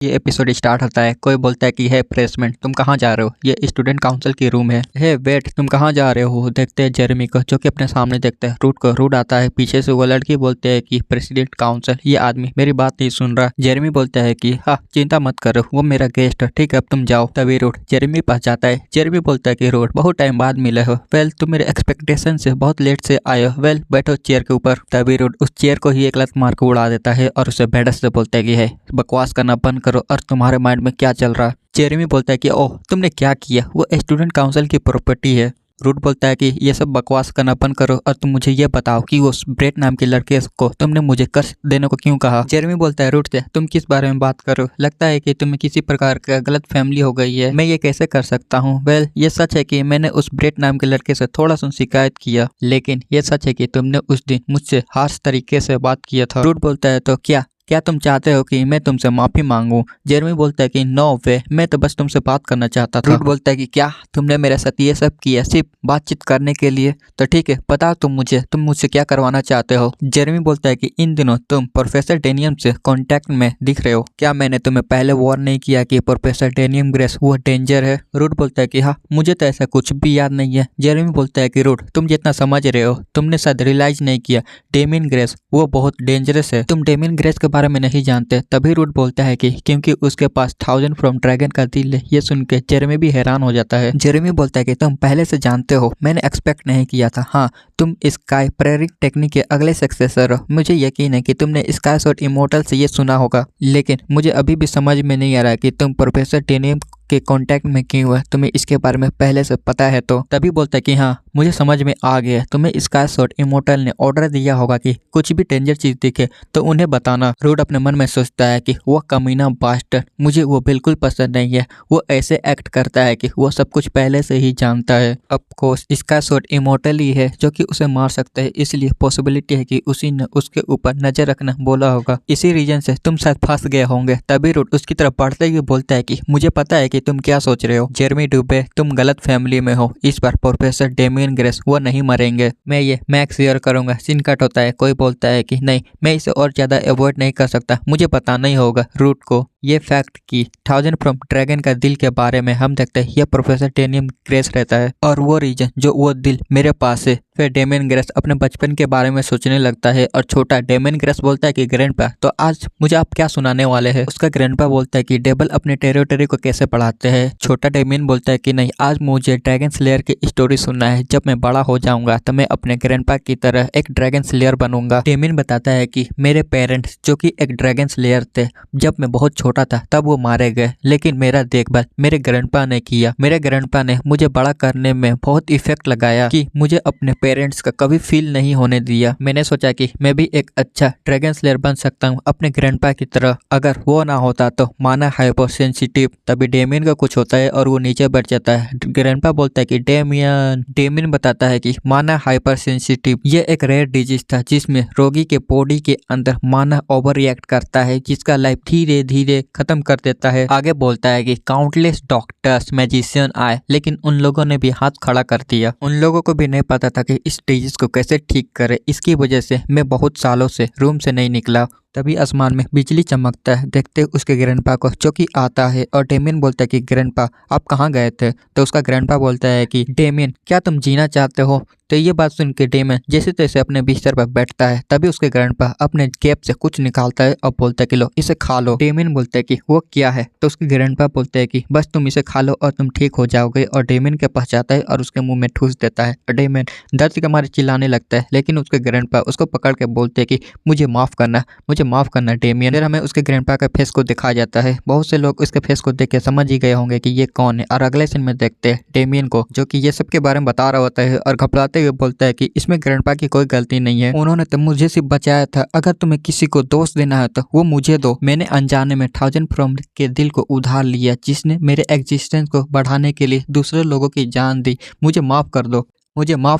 ये episode start होता है। कोई बोलता है कि है प्लेसमेंट, तुम कहाँ जा रहे हो? ये स्टूडेंट काउंसिल की रूम है। हे वेट, तुम कहाँ जा रहे हो? देखते हैं जेरेमी को, जो कि अपने सामने देखते हैं रूट को। रूट आता है पीछे से। वो लड़की बोलते है कि प्रेसिडेंट काउंसिल, ये आदमी मेरी बात नहीं सुन रहा। जेरेमी बोलता है कि हाँ चिंता मत करो, वो मेरा गेस्ट है, ठीक है अब तुम जाओ। तभी रूट जेरेमी पास जाता है। जेरेमी बोलता है कि रूट बहुत टाइम बाद मिले हो। वेल तुम मेरे एक्सपेक्टेशन से बहुत लेट से आए हो। वेल बैठो चेयर के ऊपर। तभी रूट उस चेयर को ही एक लत मार के उड़ा देता है और उसे बेडस से बोलता है कि है बकवास करना बंद करो और तुम्हारे माइंड में क्या चल रहा है। जेरेमी बोलता है कि ओह तुमने क्या किया, वो स्टूडेंट काउंसिल की प्रॉपर्टी है। रूट बोलता है कि ये सब बकवास करना बंद करो और तुम मुझे ये बताओ कि उस ब्रेट नाम के लड़के को तुमने मुझे कर्ज देने को क्यों कहा। जेरेमी बोलता है रूट से, तुम किस बारे में बात कर रहे हो? लगता है कि तुम्हें किसी प्रकार का गलत फैमिली हो गई है। मैं ये कैसे कर सकता हूँ? वेल ये सच है कि मैंने उस ब्रेट नाम के लड़के से थोड़ा सा शिकायत किया, लेकिन ये सच है कि तुमने उस दिन मुझसे हार्श तरीके से बात किया था। रूट बोलता है तो क्या क्या तुम चाहते हो कि मैं तुमसे माफी मांगूं? जेरेमी बोलता है कि नो वे, मैं तो बस तुमसे बात करना चाहता था। रूट बोलता है कि क्या तुमने मेरे साथ ये सब किया सिर्फ बातचीत करने के लिए? तो ठीक है बताओ तुम मुझसे क्या करवाना चाहते हो। जेरेमी बोलता है कि इन दिनों तुम प्रोफेसर डेनियम से कांटेक्ट में दिख रहे हो। क्या मैंने तुम्हें पहले वार्न नहीं किया कि प्रोफेसर डेनियम ग्रेस वो डेंजर है? रूट बोलता है कि हाँ मुझे तो ऐसा कुछ भी याद नहीं है। जेरेमी बोलता है कि रूट तुम जितना समझ रहे हो तुमने शायद रियलाइज नहीं किया, डेमियन ग्रेस वो बहुत डेंजरस है। तुम डेमियन ग्रेस के बारे में नहीं जानते। तभी रूट बोलता है कि क्योंकि उसके पास 1000 फ्रॉम ड्रैगन का दिल है। ये सुन के जेरेमी भी हैरान हो जाता है। जेरेमी बोलता है कि तुम पहले से जानते हो, मैंने एक्सपेक्ट नहीं किया था। हाँ तुम स्काई प्रेरिक टेक्निक के अगले सक्सेसर हो। मुझे यकीन है कि तुमने स्काई शॉट इमोर्टल से ये सुना होगा, लेकिन मुझे अभी भी समझ में नहीं आ रहा कि तुम प्रोफेसर डेनियम के कांटेक्ट में क्यों हुआ। तुम्हें इसके बारे में पहले से पता है? तो तभी बोलता है कि हाँ मुझे समझ में आ गया। तुम्हें स्काई शॉट इमोर्टल ने ऑर्डर दिया होगा कि कुछ भी डेंजर चीज दिखे तो उन्हें बताना। रूट अपने मन में सोचता है कि वो कमीना बास्टर्ड, मुझे वो बिल्कुल पसंद नहीं है। वो ऐसे एक्ट करता है कि वो सब कुछ पहले से ही जानता है। Of course sky shot immortal ही है जो कि उसे मार सकता है, इसलिए पॉसिबिलिटी है कि उसी ने उसके ऊपर नजर रखना बोला होगा। इसी रीजन से तुम शायद फंस गए होंगे। तभी रूट उसकी तरफ बढ़ते हुए बोलता है कि मुझे पता है कि तुम क्या सोच रहे हो। जेरेमी डुबे तुम गलत फैमिली में हो। इस बार प्रोफेसर डेमियन ग्रेस वो नहीं मरेंगे। मैं ये मैक्स शेयर करूंगा। सीन कट होता है। कोई बोलता है कि नहीं मैं इसे और ज्यादा अवॉइड नहीं कर सकता, मुझे बताना ही होगा रूट को ये फैक्ट कि 1000 फ्रॉम ड्रैगन का दिल के बारे में। हम देखते हैं यह प्रोफेसर डेमियन ग्रेस रहता है और वो रीजन जो वो दिल मेरे पास है। फिर डेमियन ग्रेस अपने बचपन के बारे में सोचने लगता है और छोटा डेमियन ग्रेस बोलता है कि ग्रैंडपा तो आज मुझे आप क्या सुनाने वाले हैं। उसका ग्रैंडपा बोलता है कि डेबल अपने टेरिटरी को कैसे पढ़ाते हैं। छोटा डेमियन बोलता है कि नहीं आज मुझे ड्रैगन स्लेयर की स्टोरी सुनना है। जब मैं बड़ा हो जाऊंगा तो मैं अपने ग्रैंडपा की तरह एक ड्रैगन स्लेयर बनूंगा। डेमियन बताता है कि मेरे पेरेंट्स जो कि एक ड्रैगन स्लेयर थे, जब मैं बहुत छोटा था तब वो मारे गए, लेकिन मेरा देखभाल मेरे ग्रैंडपा ने किया। मेरे ग्रैंडपा ने मुझे बड़ा करने में बहुत इफेक्ट लगाया कि मुझे अपने पेरेंट्स का कभी फील नहीं होने दिया। मैंने सोचा कि मैं भी एक अच्छा ड्रैगन स्लेयर बन सकता हूँ अपने ग्रैंडपा की तरह। अगर वो ना होता तो माना हाइपर सेंसिटिव। तभी डेमियन का कुछ होता है और वो नीचे बैठ जाता है। ग्रैंडपा बोलता है कि डेमियन बताता है कि माना हाइपर सेंसिटिव ये एक रेयर डिजीज था जिसमें रोगी के बॉडी के अंदर माना ओवर रिएक्ट करता है, जिसका लाइफ धीरे धीरे खत्म कर देता है। आगे बोलता है कि काउंटलेस डॉक्टर्स मैजिशियन आए, लेकिन उन लोगों ने भी हाथ खड़ा कर दिया। उन लोगों को भी नहीं पता था कि इस डिजीज को कैसे ठीक करे। इसकी वजह से मैं बहुत सालों से रूम से नहीं निकला। तभी आसमान में बिजली चमकता है। देखते उसके ग्रैंडपा को जो कि आता है और डेमियन बोलता है कि ग्रैंडपा आप कहाँ गए थे? तो उसका ग्रैंडपा बोलता है कि डेमियन क्या तुम जीना चाहते हो? तो ये बात सुन के डेमियन जैसे तैसे अपने बिस्तर पर बैठता है। तभी उसके ग्रैंडपा अपने जेब से कुछ निकालता है और बोलता है कि लो इसे खा लो। डेमियन बोलता है कि वो क्या है? तो उसके ग्रैंडपा बोलते हैं कि बस तुम इसे खा लो और तुम ठीक हो जाओगे। और डेमियन के पास जाता है और उसके मुंह में ठूस देता है। और डेमियन दर्द के मारे चिल्लाने लगता है, लेकिन उसके ग्रैंडपा उसको पकड़ के बोलते हैं कि मुझे माफ करना डेमियन। फिर हमें उसके ग्रैंडपा के फेस को दिखाया जाता है। बहुत से लोग उसके फेस को देख के समझ ही गए होंगे कि ये कौन है। और अगले सीन में देखते हैं डेमियन को जो कि ये सब के बारे में बता रहा होता है और घबराते हुए बोलता है कि इसमें ग्रैंडपा की कोई गलती नहीं है, उन्होंने तो मुझे सिर्फ बचाया था। अगर तुम्हें किसी को दोष देना है तो वो मुझे दो। मैंने अनजाने में 1000 फ्रॉम के दिल को उधार लिया जिसने मेरे एग्जिस्टेंस को बढ़ाने के लिए दूसरे लोगों की जान दी। मुझे माफ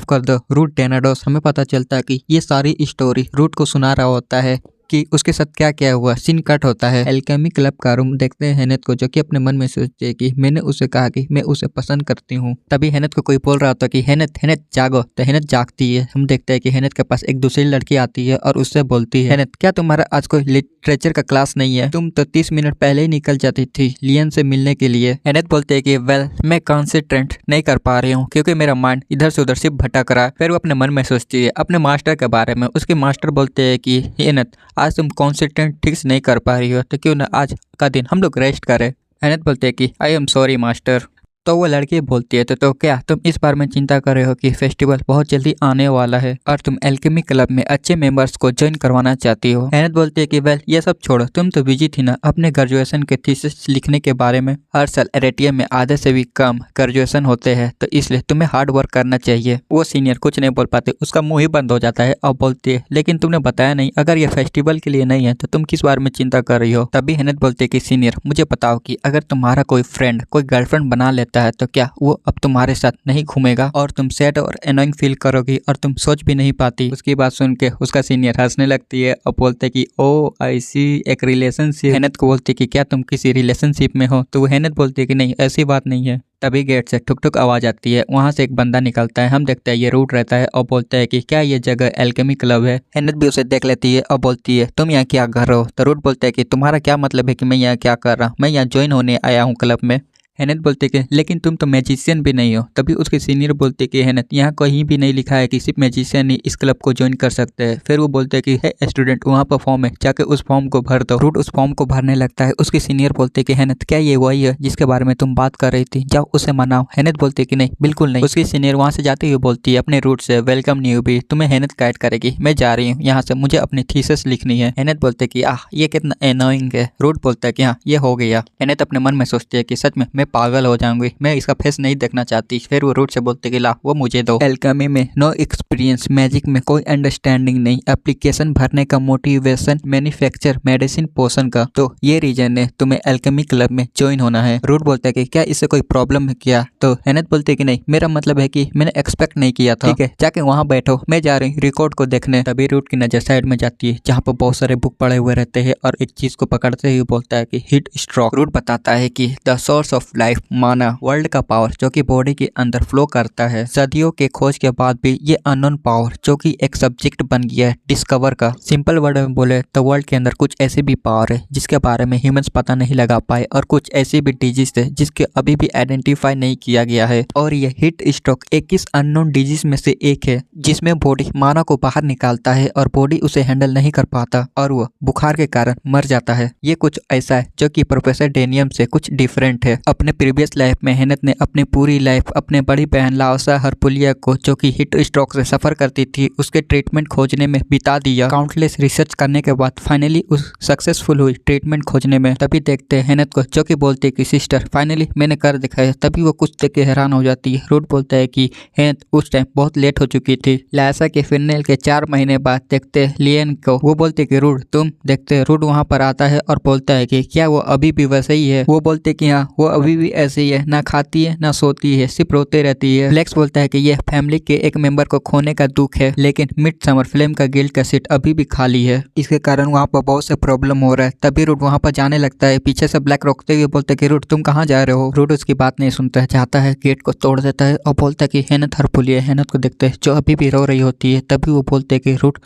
कर दो रूट डेनाडोस। हमें पता चलता है कि ये सारी स्टोरी रूट को सुना रहा होता है कि उसके साथ क्या क्या हुआ। सीन कट होता है एल्केमी क्लब का रूम। देखते हैं हेनेथ को जो कि अपने मन में सोचती है कि मैंने उसे कहा कि मैं उसे पसंद करती हूँ। तभी हेनेथ को कोई बोल रहा होता है कि हेनेथ हेनेथ जागो, तो हेनेथ जागती है। हम देखते हैं कि हेनेथ के पास एक दूसरी लड़की आती है और उससे बोलती है हेनेथ क्या तुम्हारा आज कोई लिटरेचर का क्लास नहीं है? तुम तो 30 मिनट पहले ही निकल जाती थी लियन से मिलने के लिए। हेनेथ बोलते है कि वेल मैं कॉन्सेंट्रेट नहीं कर पा रही हूँ क्योंकि मेरा माइंड इधर से उधर सिर्फ भटक रहा है। फिर वो अपने मन में सोचती है अपने मास्टर के बारे में। उसके मास्टर बोलते हैं कि हेनेथ आज तुम कॉन्सेंट्रेट ठीक से नहीं कर पा रही हो तो क्यों ना आज का दिन हम लोग रेस्ट करें। हेनेथ बोलते हैं कि आई एम सॉरी मास्टर। तो वो लड़की बोलती है तो क्या तुम इस बार में चिंता कर रहे हो कि फेस्टिवल बहुत जल्दी आने वाला है और तुम एल्केमी क्लब में अच्छे मेंबर्स को ज्वाइन करवाना चाहती हो? हेनेथ बोलती है कि वेल ये सब छोड़ो, तुम तो बिजी थी ना अपने ग्रेजुएशन के थीसिस लिखने के बारे में। हर साल एरेटियम में आधे से भी कम ग्रेजुएशन होते हैं तो इसलिए तुम्हें हार्ड वर्क करना चाहिए। वो सीनियर कुछ नहीं बोल पाते, उसका मुंह ही बंद हो जाता है और बोलती है लेकिन तुमने बताया नहीं अगर ये फेस्टिवल के लिए नहीं है तो तुम किस बारे में चिंता कर रही हो? तभी हेनेथ बोलती है कि सीनियर मुझे बताओ कि अगर तुम्हारा कोई फ्रेंड कोई गर्लफ्रेंड बना लेता है तो क्या वो अब तुम्हारे साथ नहीं घूमेगा और तुम सैड और एनोइंग फील करोगी और तुम सोच भी नहीं पाती। उसकी बात सुन के उसका सीनियर हंसने लगती है और बोलते कि ओ आई सी एक रिलेशनशिप। हेनेथ को बोलती कि क्या तुम किसी रिलेशनशिप में हो? तो वो हेनेथ बोलती है कि नहीं ऐसी बात नहीं है। तभी गेट से ठुक ठुक आवाज आती है, वहां से एक बंदा निकलता है। हम देखते हैं ये रूट रहता है और बोलते हैं कि क्या ये जगह एल्केमी क्लब है? हेनेथ भी उसे देख लेती है और बोलती है तुम यहाँ क्या कर रहे हो? तो रूट बोलता है कि तुम्हारा क्या मतलब है कि मैं यहाँ क्या कर रहा हूँ? मैं यहाँ ज्वाइन होने आया हूँ क्लब में। हेनेथ बोलते कि लेकिन तुम तो मैजिशियन भी नहीं हो। तभी उसके सीनियर बोलते कि हेनेथ यहाँ कहीं भी नहीं लिखा है कि सिर्फ मैजिशियन ही इस क्लब को ज्वाइन कर सकते हैं। फिर वो बोलते हैं कि हे स्टूडेंट वहाँ पर फॉर्म है जाके उस फॉर्म को भर दो। रूट उस फॉर्म को भरने लगता है। उसके सीनियर बोलते कि हेनेथ क्या ये वही है जिसके बारे में तुम बात कर रही थी? जाओ उसे मनाओ। हेनेथ बोलते कि नहीं बिल्कुल नहीं। उसकी सीनियर वहाँ से जाते हुए बोलती है अपने रूट से वेलकम न्यूबी, तुम्हें हेनेथ गाइड करेगी, मैं जा रही हूँ यहाँ से, मुझे अपनी थीसिस लिखनी है। हेनेथ बोलते कि ये कितना एनोइंग है। रूट बोलता है कि हाँ ये हो गया। हेनेथ अपने मन में सोचती है कि सच में मैं पागल हो जाऊंगी, मैं इसका फेस नहीं देखना चाहती। फिर वो रूट से बोलते कि ला वो मुझे दो। एल्केमी में नो एक्सपीरियंस, मैजिक में कोई अंडरस्टैंडिंग नहीं, एप्लीकेशन भरने का मोटिवेशन, मैन्युफैक्चर मेडिसिन पोशन का, तो ये रीजन है तुम्हें एल्केमी क्लब में ज्वाइन होना है। रूट बोलता है कि क्या इससे कोई प्रॉब्लम है क्या? तो हेनेथ बोलते कि नहीं मेरा मतलब है कि मैंने एक्सपेक्ट नहीं किया था। ठीक है जाके वहाँ बैठो, मैं जा रही हूँ रिकॉर्ड को देखने। तभी रूट की नजर साइड में जाती है जहाँ पर बहुत सारे बुक पड़े हुए रहते हैं और एक चीज को पकड़ते हुए बोलता है कि हीट स्ट्रोक। रूट बताता है कि द सोर्स ऑफ लाइफ माना वर्ल्ड का पावर जो कि बॉडी के अंदर फ्लो करता है। सदियों के खोज के बाद भी ये अननोन पावर जो कि एक सब्जेक्ट बन गया है डिस्कवर का। सिंपल वर्ड में बोले तो वर्ल्ड के अंदर कुछ ऐसी भी पावर है जिसके बारे में ह्यूमंस पता नहीं लगा पाए और कुछ ऐसी भी डिजीज है जिसके अभी भी आइडेंटिफाई नहीं किया गया है। और ये हीट स्ट्रोक 21 अननोन डिजीज में से एक है जिसमें बॉडी मानव को बाहर निकालता है और बॉडी उसे हैंडल नहीं कर पाता और वो बुखार के कारण मर जाता है। ये कुछ ऐसा है जो कि प्रोफेसर डेनियम से कुछ डिफरेंट है। अपने प्रीवियस लाइफ में हेनेथ ने अपनी पूरी लाइफ अपने बड़ी बहन लाओसा हरपुलिया को जो कि हीट स्ट्रोक से सफर करती थी उसके ट्रीटमेंट खोजने में बिता दिया। काउंटलेस रिसर्च करने के बाद फाइनली उस सक्सेसफुल हुई ट्रीटमेंट खोजने में। तभी देखते हैं हेनेथ को जो कि बोलती है कि सिस्टर फाइनली मैंने कर दिखाया। तभी वो कुछ देख के हैरान हो जाती है। रूट बोलता है कि हेनेथ उस टाइम बहुत लेट हो चुकी थी। लाओसा के फिनल के 4 महीने बाद देखते लियन को। वो बोलते कि रूट तुम देखते। रूट वहाँ पर आता है और बोलता है कि क्या वो अभी भी वैसे ही है? वो बोलते कि हाँ वो अभी भी ऐसे ही है, ना खाती है ना सोती है, सिर्फ रोते रहती है। ब्लैक्स बोलता है कि यह फैमिली के एक मेंबर को खोने का दुख है लेकिन मिड समर फ्लेम का गिल्ड का सीट अभी भी खाली है, इसके कारण वहाँ पर बहुत से प्रॉब्लम हो रहा है। तभी रूट वहाँ पर जाने लगता है। पीछे से ब्लैक रोकते हुए बोलते कि रूट तुम कहाँ जा रहे हो? रूट उसकी बात नहीं सुनता है, चाहता है गेट को तोड़ देता है और बोलता है कि हेनेथ हरपुलिया। हेनेथ को देखते हैं जो अभी भी रो रही होती है। तभी वो बोलते हैं कि रूट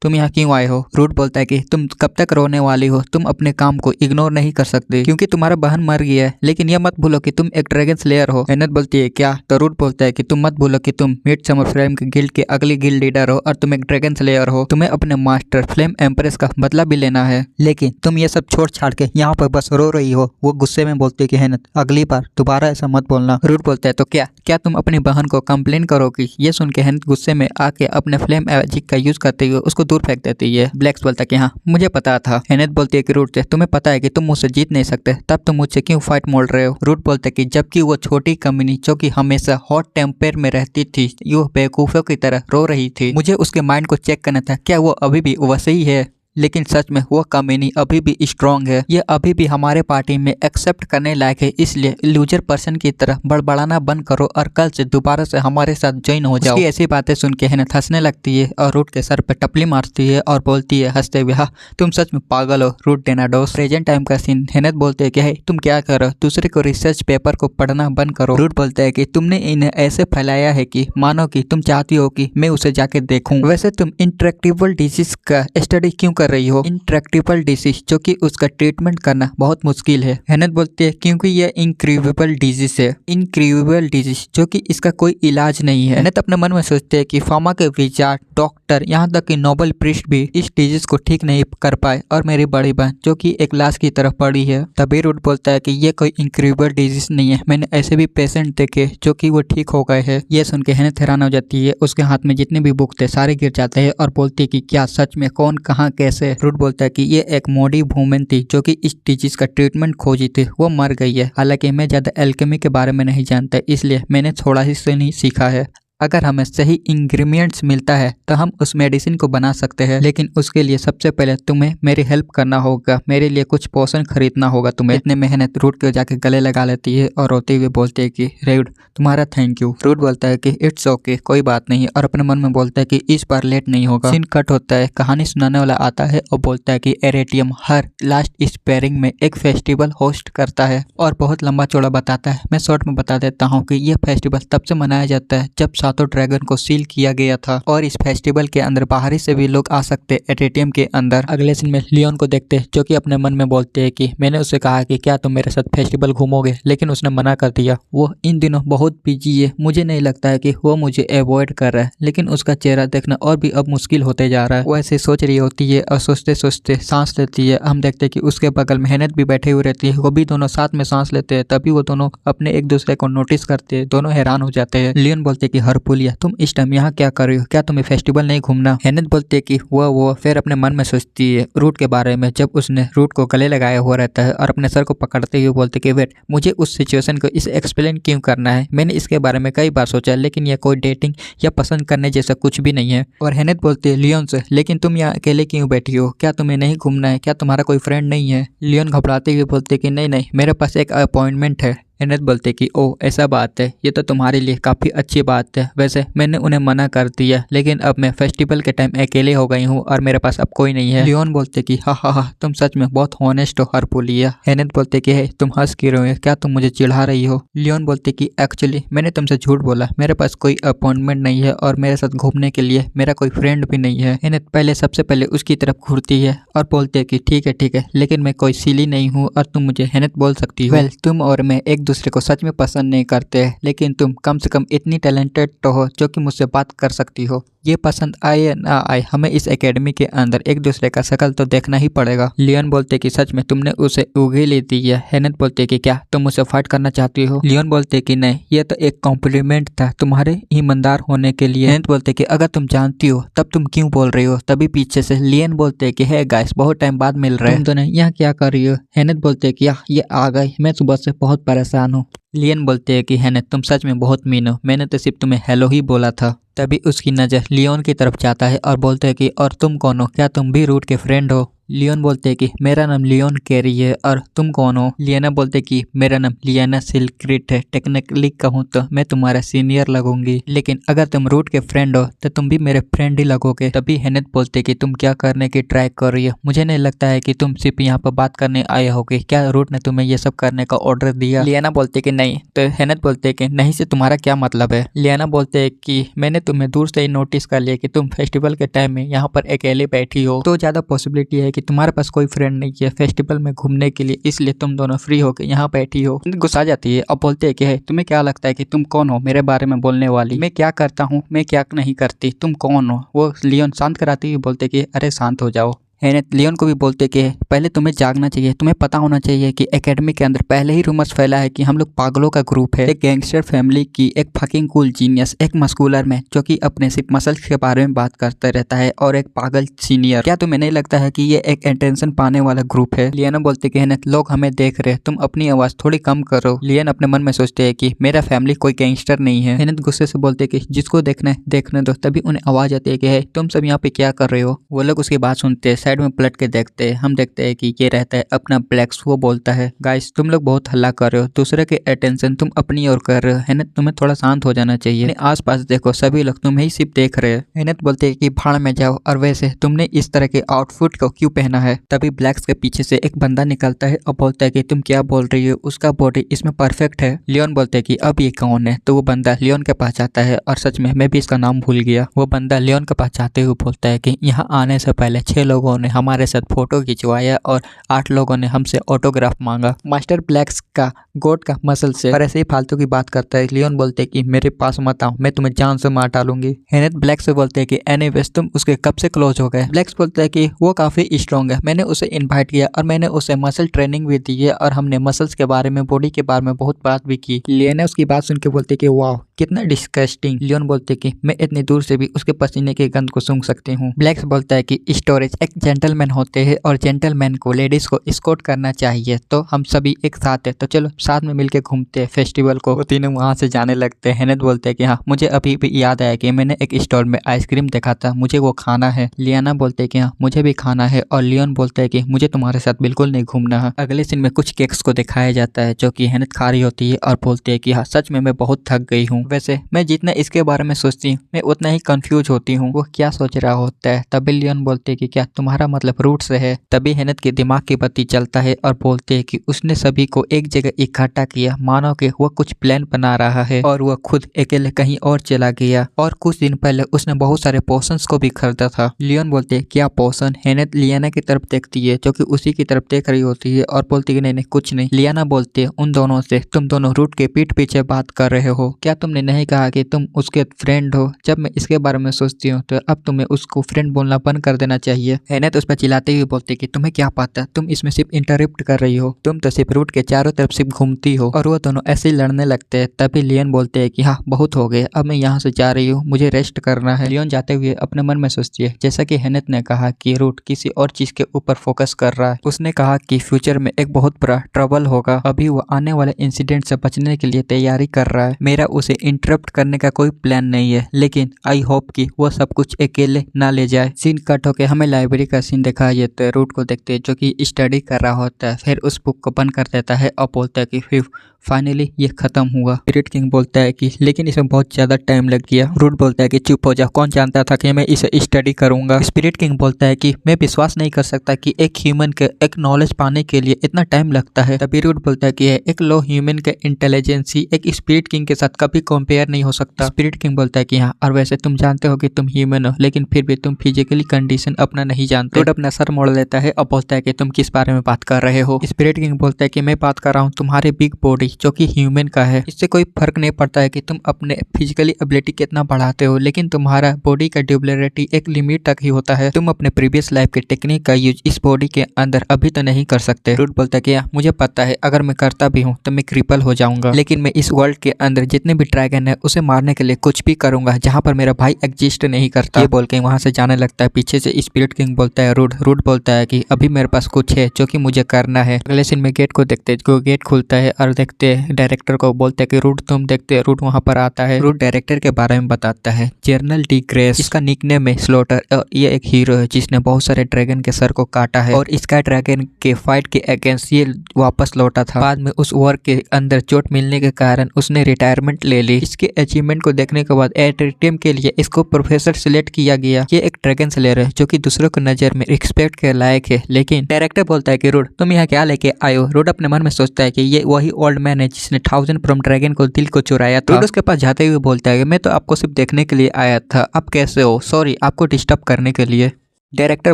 तुम यहाँ क्यों आए हो? रूट बोलता है कि तुम कब तक रोने वाली हो? तुम अपने काम को इग्नोर नहीं कर सकते क्योंकि तुम्हारा बहन मर गया है, लेकिन यह मत भूलो कि तुम एक ड्रैगन स्लेयर हो। हेनेथ बोलती है क्या? तो रूट बोलता है कि तुम मत भूलो कि तुम मिड समर फ्लेम के गिल्ड के अगली गिल्ड लीडर हो और तुम एक ड्रैगन स्लेयर हो। तुम्हें अपने मास्टर फ्लेम एम्प्रेस का बदला भी लेना है, लेकिन तुम ये सब छोड़ छाड़ के यहाँ पर बस रो रही हो। वो गुस्से में बोलती है कि हेनेथ अगली बार दोबारा ऐसा मत बोलना। रूट बोलता है तो क्या तुम अपनी बहन को कंप्लेन करोगी? ये सुन के हेनेथ गुस्से में आके अपने फ्लेम मैजिक का यूज करते हुए उसको दूर फेंक देती है। ब्लैक्स बोलता है कि हाँ मुझे पता था। हेनेथ बोलती है कि रूट से तुम्हें पता है कि तुम मुझसे जीत नहीं सकते, तब तुम मुझसे क्यों फाइट मोड़ रहे हो? रूट बोलता है कि जबकि वो छोटी कमीनी जो कि हमेशा हॉट टेम्पर में रहती थी यो बेवकूफों की तरह रो रही थी, मुझे उसके माइंड को चेक करना था, क्या वो अभी भी वैसे ही है? लेकिन सच में वो कमीनी अभी भी स्ट्रांग है, ये अभी भी हमारे पार्टी में एक्सेप्ट करने लायक है, इसलिए लूजर पर्सन की तरह बड़बड़ाना बंद करो और कल से दोबारा से हमारे साथ ज्वाइन हो जाओ। उसकी ऐसी बातें सुन के हेनेथ हंसने लगती है और रूट के सर पे टपली मारती है और बोलती है हंसते हुए, हाँ तुम सच में पागल हो रूट डेनाडोस। प्रेजेंट टाइम का सीन, हेनेथ बोलते हैं कि हे तुम क्या कर रहे हो, दूसरे को रिसर्च पेपर को पढ़ना बंद करो। रूट बोलता है कि तुमने इन्हें ऐसे फैलाया है कि मानो कि तुम चाहती हो कि मैं उसे जाके देखूं। वैसे तुम इंट्रैक्टेबल डिजीज का स्टडी क्यों कर रही हो? इंट्रैक्टेबल डिजीज जो कि उसका ट्रीटमेंट करना बहुत मुश्किल है। हेनेथ बोलती है क्योंकि यह इनक्यूरेबल डिजीज है, इनक्यूरेबल डिजीज जो कि इसका कोई इलाज नहीं है। हेनेथ अपने मन में सोचते हैं कि फार्मा के विचार, डॉक्टर, यहाँ तक कि नोबेल प्रिस्ट भी इस डिजीज को ठीक नहीं कर पाए और मेरी बड़ी बहन जो कि एक लाश की तरफ पड़ी है। तभी रूट बोलता है कि ये कोई इनक्यूरेबल डिजीज नहीं है, मैंने ऐसे भी पेशेंट देखे जो कि वो ठीक हो गए हैं। ये सुन के हेनेथ हैरान हो जाती है, उसके हाथ में जितने भी बुक थे सारे गिर जाते हैं और बोलती है कि क्या सच में, कौन, कहाँ, कैसे? रूट बोलता है कि ये एक मोडी वुमेन थी जो कि इस डिजीज का ट्रीटमेंट खोजी थी, वो मर गई है। हालांकि मैं ज्यादा एल्केमी के बारे में नहीं जानता, इसलिए मैंने थोड़ा ही से नहीं सीखा है। अगर हमें सही इंग्रेडिएंट्स मिलता है तो हम उस मेडिसिन को बना सकते हैं, लेकिन उसके लिए सबसे पहले तुम्हें मेरी हेल्प करना होगा, मेरे लिए कुछ पोषण खरीदना होगा तुम्हें। इतने में हेनेथ रूट के जाके गले लगा लेती है और रोते हुए बोलती है कि रूट तुम्हारा थैंक यू। रूट बोलता है कि इट्स ओके, कोई बात नहीं, और अपने मन में बोलता है कि इस बार लेट नहीं होगा। सीन कट होता है, कहानी सुनाने वाला आता है और बोलता है कि एरेटियम हर लास्ट स्पेयरिंग में एक फेस्टिवल होस्ट करता है और बहुत लंबा चौड़ा बताता है। मैं शॉर्ट में बता देता हूँ कि यह फेस्टिवल तब से मनाया जाता है जब सातों ड्रैगन को सील किया गया था और इस फेस्टिवल के अंदर बाहरी से भी लोग आ सकते एरेटियम के अंदर। अगले सीन में लियोन को देखते जो कि अपने मन में बोलते हैं कि मैंने उससे कहा कि क्या तुम मेरे साथ फेस्टिवल घूमोगे, लेकिन उसने मना कर दिया। वो इन दिनों बहुत बिजी है, मुझे नहीं लगता है कि वो मुझे अवॉइड कर रहा है, लेकिन उसका चेहरा देखना और भी अब मुश्किल होते जा रहा है। वो ऐसे सोच रही होती है और सोचते सोचते सांस लेती है। हम देखते हैं कि उसके बगल में हेनेथ भी बैठी हुई रहती है, वो भी दोनों साथ में सांस लेते हैं। तभी वो दोनों अपने एक दूसरे को नोटिस करते हैं, दोनों हैरान हो जाते हैं। लियोन बोलते कि हरपुलिया तुम इस टाइम यहाँ क्या कर रही हो, क्या तुम्हें फेस्टिवल नहीं घूमना? हेनेथ बोलती है कि वो फिर अपने मन में सोचती है रूट के बारे में, जब उसने रूट को गले लगाया हुआ रहता है और अपने सर को पकड़ते हुए बोलते कि वेट, मुझे उस सिचुएशन को इसे एक्सप्लेन क्यों करना है? मैंने इसके बारे में कई बार सोचा, लेकिन यह कोई डेटिंग या पसंद करने जैसा कुछ भी नहीं है। और हेनेथ बोलती है लियोन से, लेकिन तुम यहाँ अकेले क्यों बैठी हो, क्या तुम्हें नहीं घूमना है, क्या तुम्हारा कोई फ्रेंड नहीं है? लियोन घबराते हुए बोलते कि नहीं, मेरे पास एक अपॉइंटमेंट है। हेनेथ बोलते कि ओ ऐसा बात है, ये तो तुम्हारे लिए काफ़ी अच्छी बात है। वैसे मैंने उन्हें मना कर दिया, लेकिन अब मैं फेस्टिवल के टाइम अकेले हो गई हूँ और मेरे पास अब कोई नहीं है। लियोन बोलते कि हा तुम सच में बहुत हॉनेस्ट हो हरपुलिया। हेनेथ बोलते कि हे तुम हंस क्यों रहे हो, क्या तुम मुझे चिढ़ा रही हो? लियोन बोलते कि एक्चुअली मैंने तुमसे झूठ बोला, मेरे पास कोई अपॉइंटमेंट नहीं है और मेरे साथ घूमने के लिए मेरा कोई फ्रेंड भी नहीं है। हेनेथ सबसे पहले उसकी तरफ घूरती है और बोलते है कि ठीक है, लेकिन मैं कोई सिली नहीं हूँ और तुम मुझे हेनेथ बोल सकती हो। वेल, तुम और मैं एक दूसरे को सच में पसंद नहीं करते, लेकिन तुम कम से कम इतनी टैलेंटेड तो हो जो कि मुझसे बात कर सकती हो। ये पसंद आए या ना आए, हमें इस एकेडमी के अंदर एक दूसरे का शक्ल तो देखना ही पड़ेगा। लियोन बोलते कि सच में तुमने उसे उंगली ले दी है। हेनेथ बोलते कि क्या तुम मुझसे फाइट करना चाहती हो? लियोन बोलते कि नहीं, ये तो एक कॉम्प्लीमेंट था तुम्हारे ईमानदार होने के लिए। हेनेथ बोलते कि अगर तुम जानती हो तब तुम क्यों बोल रही हो? तभी पीछे से लियोन बोलते कि हे गाइस, बहुत टाइम बाद मिल रहे हैं, तुम दोनों यहाँ क्या कर रही हो? हेनेथ बोलते कि ये आ गई, मैं सुबह से बहुत परेशान हूँ। लियोन बोलते हैं कि हेनेथ तुम सच में बहुत मीन हो, मैंने तो सिर्फ तुम्हें हेलो ही बोला था। तभी उसकी नज़र लियोन की तरफ जाता है और बोलते हैं कि और तुम कौन हो, क्या तुम भी रूट के फ्रेंड हो? लियोन बोलते हैं कि मेरा नाम लियोन कैरी है और तुम कौन हो? लियाना बोलते कि मेरा नाम लियाना सिल्क्रिट है, टेक्निकली कहूँ तो मैं तुम्हारा सीनियर लगूंगी, लेकिन अगर तुम रूट के फ्रेंड हो तो तुम भी मेरे फ्रेंड ही लगोगे। तभी हेनेथ बोलते कि तुम क्या करने की ट्राई कर रही हो? मुझे नहीं लगता है कि तुम सिर्फ यहाँ पर बात करने आए होगे, क्या रूट ने तुम्हें ये सब करने का ऑर्डर दिया? लियाना बोलते कि नहीं। तो हेनेथ बोलते कि नहीं से तुम्हारा क्या मतलब है? लियाना बोलते है कि मैंने तुम्हें दूर से ही नोटिस कर लिया कि तुम फेस्टिवल के टाइम में यहाँ पर अकेले बैठी हो, तो ज्यादा पॉसिबिलिटी है कि तुम्हारे पास कोई फ्रेंड नहीं है फेस्टिवल में घूमने के लिए, इसलिए तुम दोनों फ्री होकर यहाँ बैठी हो। गुस्सा जाती है और बोलते है कि है तुम्हें क्या लगता है कि तुम कौन हो मेरे बारे में बोलने वाली? मैं क्या करता हूँ, मैं क्या नहीं करती, तुम कौन हो? वो लियोन शांत कराती हुई बोलते कि अरे शांत हो जाओ। हेनेथ लियोन को भी बोलते कि पहले तुम्हें जागना चाहिए, तुम्हें पता होना चाहिए कि एकेडमी के अंदर पहले ही रूमर्स फैला है कि हम लोग पागलों का ग्रुप है, एक गैंगस्टर फैमिली की एक फकिंग कूल जीनियस, एक मस्कुलर में जो कि अपने सिर्फ मसल्स के बारे में बात करता रहता है, और एक पागल सीनियर। क्या तुम्हें नहीं लगता है कि ये एक अटेंशन पाने वाला ग्रुप है? लियाना बोलते कि हेनेथ लोग हमें देख रहे, तुम अपनी आवाज थोड़ी कम करो। लियान अपने मन में सोचते है कि मेरा फैमिली कोई गैंगस्टर नहीं है। हेनेथ गुस्से से बोलते कि जिसको देखना है देखने दो। तभी उन्हें आवाज आती है कि तुम सब यहाँ पे क्या कर रहे हो? वो लोग उसकी बात सुनते हैं, साइड में पलट के देखते हैं, हम देखते हैं कि ये रहता है अपना ब्लैक्स। वो बोलता है गाइस तुम लोग बहुत हल्ला कर रहे हो, दूसरे के अटेंशन तुम अपनी ओर कर रहे हो, हेनेत तुम्हें थोड़ा शांत हो जाना चाहिए। आसपास देखो सभी लोग तुम्हें ही सिर्फ देख रहे हैं। हेनेत बोलते हैं कि भाड़ में जाओ, और वैसे तुमने इस तरह के आउटफिट को क्यों पहना है। तभी ब्लैक्स के पीछे से एक बंदा निकलता है और बोलता है कि तुम क्या बोल रही हो, उसका बॉडी इसमें परफेक्ट है। लियोन बोलते हैं कि अब ये कौन है, तो वो बंदा लियोन के पास जाता है और सच में मैं भी इसका नाम भूल गया। वो बंदा लियोन के पास जाते हुए बोलता है कि यहाँ आने से पहले 6 लोगों ने हमारे साथ फोटो खिंचवाया और 8 लोगों ने हमसे ऑटोग्राफ मांगा। मास्टर ब्लैक्स का गोट का मसल से और ऐसे ही फालतू की बात करता है। लियोन बोलते हैं कि मेरे पास मत आओ, मैं तुम्हें जान से मार डालूंगी। हेनेत ब्लैक्स से बोलते हैं कि एनीवेज तुम उसके कब से क्लोज हो गए। ब्लैक्स बोलता है कि वो काफी स्ट्रॉन्ग है, मैंने उसे इन्वाइट किया और मैंने उसे मसल ट्रेनिंग भी दी है और हमने मसल्स के बारे में, बॉडी के बारे में बहुत बात भी की। लियोन उसकी बात सुन के बोलते हैं कि वाह कितना डिस्गस्टिंग। लियोन बोलते हैं कि मैं इतनी दूर से भी उसके पसीने की गंध को सूंघ सकती हूँ। ब्लैक्स बोलता है कि स्टोरेज एक जेंटलमैन होते हैं और जेंटलमैन को लेडीज को एस्कॉर्ट करना चाहिए, तो हम सभी एक साथ है, तो चलो साथ में मिलके घूमते हैं फेस्टिवल को। वो तीनों वहाँ से जाने लगते हैं। हेनेत बोलते हैं कि हाँ मुझे अभी भी याद आया कि मैंने एक स्टॉल में आइसक्रीम देखा था, मुझे वो खाना है। लियाना बोलते हैं कि हाँ मुझे भी खाना है, और लियोन बोलता है कि मुझे तुम्हारे साथ बिल्कुल नहीं घूमना है। अगले सीन में कुछ केक्स को दिखाया जाता है जो कि हेनेत खा रही होती है और बोलती है कि हाँ सच में मैं बहुत थक गई हूँ। वैसे मैं जितना इसके बारे में सोचती हूँ मैं उतना ही कंफ्यूज होती हूँ वो क्या सोच रहा होता है। तभी लियोन बोलते हैं कि क्या तुम्हारा मतलब रूट से है। तभी हेनेत के दिमाग की बत्ती चलता है और बोलते हैं कि उसने सभी को एक जगह इकट्ठा किया, मानो कि वो कुछ प्लान बना रहा है और वह खुद अकेले कहीं और चला गया, और कुछ दिन पहले उसने बहुत सारे पोशंस को भी खरीदा था। लियोन बोलते हैं क्या पोशन। हेनेत लियाना की तरफ देखती है जो कि उसी की तरफ देख रही होती है और बोलती है नहीं नहीं कुछ नहीं। लियाना बोलती है उन दोनों से तुम दोनों रूट के पीठ पीछे बात कर रहे हो, क्या तुमने नहीं कहा कि तुम उसके फ्रेंड हो। जब मैं इसके बारे में सोचती हूँ तो अब तुम्हें उसको फ्रेंड बोलना बंद कर देना चाहिए। हेनेत उस पर चिल्लाते हुए बोलती है कि तुम्हें क्या पता, तुम इसमें सिर्फ इंटरप्ट कर रही हो, तुम तो सिर्फ रूट के चारों तरफ सिर्फ घूमती हो। और वो दोनों ऐसे ही लड़ने लगते हैं। तभी लियोन बोलते हैं कि हाँ बहुत हो गए, अब मैं यहाँ से जा रही हूँ, मुझे रेस्ट करना है। लियोन जाते हुए अपने मन में सोचती है जैसा कि हेनेत ने कहा कि रूट किसी और चीज के ऊपर फोकस कर रहा है। उसने कहा कि फ्यूचर में एक बहुत बड़ा ट्रबल होगा, अभी वो आने वाले इंसिडेंट से बचने के लिए तैयारी कर रहा है। मेरा उसे इंटरप्ट करने का कोई प्लान नहीं है, लेकिन आई होप कि वो सब कुछ अकेले ना ले जाए। सीन कट होके हमें लाइब्रेरी का सीन दिखाया जाता है। रूट को देखते हैं जो कि स्टडी कर रहा होता है, फिर उस बुक को बंद कर देता है और बोलता है कि फाइनली ये खत्म हुआ। स्पिरिट किंग बोलता है कि लेकिन इसमें बहुत ज्यादा टाइम लग गया। रूट बोलता है कि चुप हो जा, कौन जानता था कि मैं इसे स्टडी करूंगा। स्पिरिट किंग बोलता है कि मैं विश्वास नहीं कर सकता कि एक ह्यूमन के एक नॉलेज पाने के लिए इतना टाइम लगता है। तभी रूट बोलता है कि एक लो ह्यूमन के इंटेलिजेंसी एक स्पिरिट किंग के साथ कभी कंपेयर नहीं हो सकता। स्पिरिट किंग बोलता है कि हाँ और वैसे तुम जानते हो कि तुम ह्यूमन हो, लेकिन फिर भी तुम फिजिकली कंडीशन अपना नहीं जानते। रूट अपना सर मोड़ लेता है और बोलता है कि तुम किस बारे में बात कर रहे हो। स्पिरिट किंग बोलता है कि मैं बात कर रहा हूँ तुम्हारे बिग बॉडी जो कि ह्यूमन का है। इससे कोई फर्क नहीं पड़ता है कि तुम अपने फिजिकली एबिलिटी कितना बढ़ाते हो, लेकिन तुम्हारा बॉडी का ड्यूरेबिलिटी एक लिमिट तक ही होता है। तुम अपने प्रीवियस लाइफ के टेक्निक का यूज इस बॉडी के अंदर अभी तो नहीं कर सकते। रूट बोलता है कि मुझे पता है अगर मैं करता भी हूँ तो मैं क्रिपल हो जाऊंगा, लेकिन मैं इस वर्ल्ड के अंदर जितने भी ड्रैगन है उसे मारने के लिए कुछ भी करूंगा जहाँ पर मेरा भाई एग्जिस्ट नहीं करता। ये बोल के वहाँ से जाने लगता है। पीछे से स्पिरिट किंग बोलता है रूट बोलता है कि अभी मेरे पास कुछ है जो कि मुझे करना है। अगले सीन में गेट को देखते हैं, गेट खुलता है और देखते हैं डायरेक्टर को, बोलते हैं कि रूट तुम देखते हैं। रूट वहाँ पर आता है। रूट डायरेक्टर के बारे में बताता है, जर्नल डी ग्रेस, इसका निकनेम है स्लॉटर और ये एक हीरो है जिसने बहुत सारे ड्रैगन के सर को काटा है और स्काई ड्रैगन के फाइट के अगेंस्ट ये वापस लौटा था। बाद में उस वॉर के अंदर चोट मिलने के कारण उसने रिटायरमेंट ले ली। इसके अचीवमेंट को देखने के बाद टीम के लिए इसको प्रोफेसर सिलेक्ट किया गया। ये एक ड्रैगन स्लेयर है जो कि दूसरों की नजर में रिस्पेक्ट के लायक है। लेकिन डायरेक्टर बोलता है कि रूट तुम यहाँ क्या लेके आए हो। रूट अपने मन में सोचता है कि ये वही ओल्ड मैन है जिसने 1000 फ्रॉम ड्रैगन को दिल को चुराया था। रूट उसके पास जाते हुए बोलता है कि मैं तो आपको सिर्फ देखने के लिए आया था, आप कैसे हो, सॉरी आपको डिस्टर्ब करने के लिए। डायरेक्टर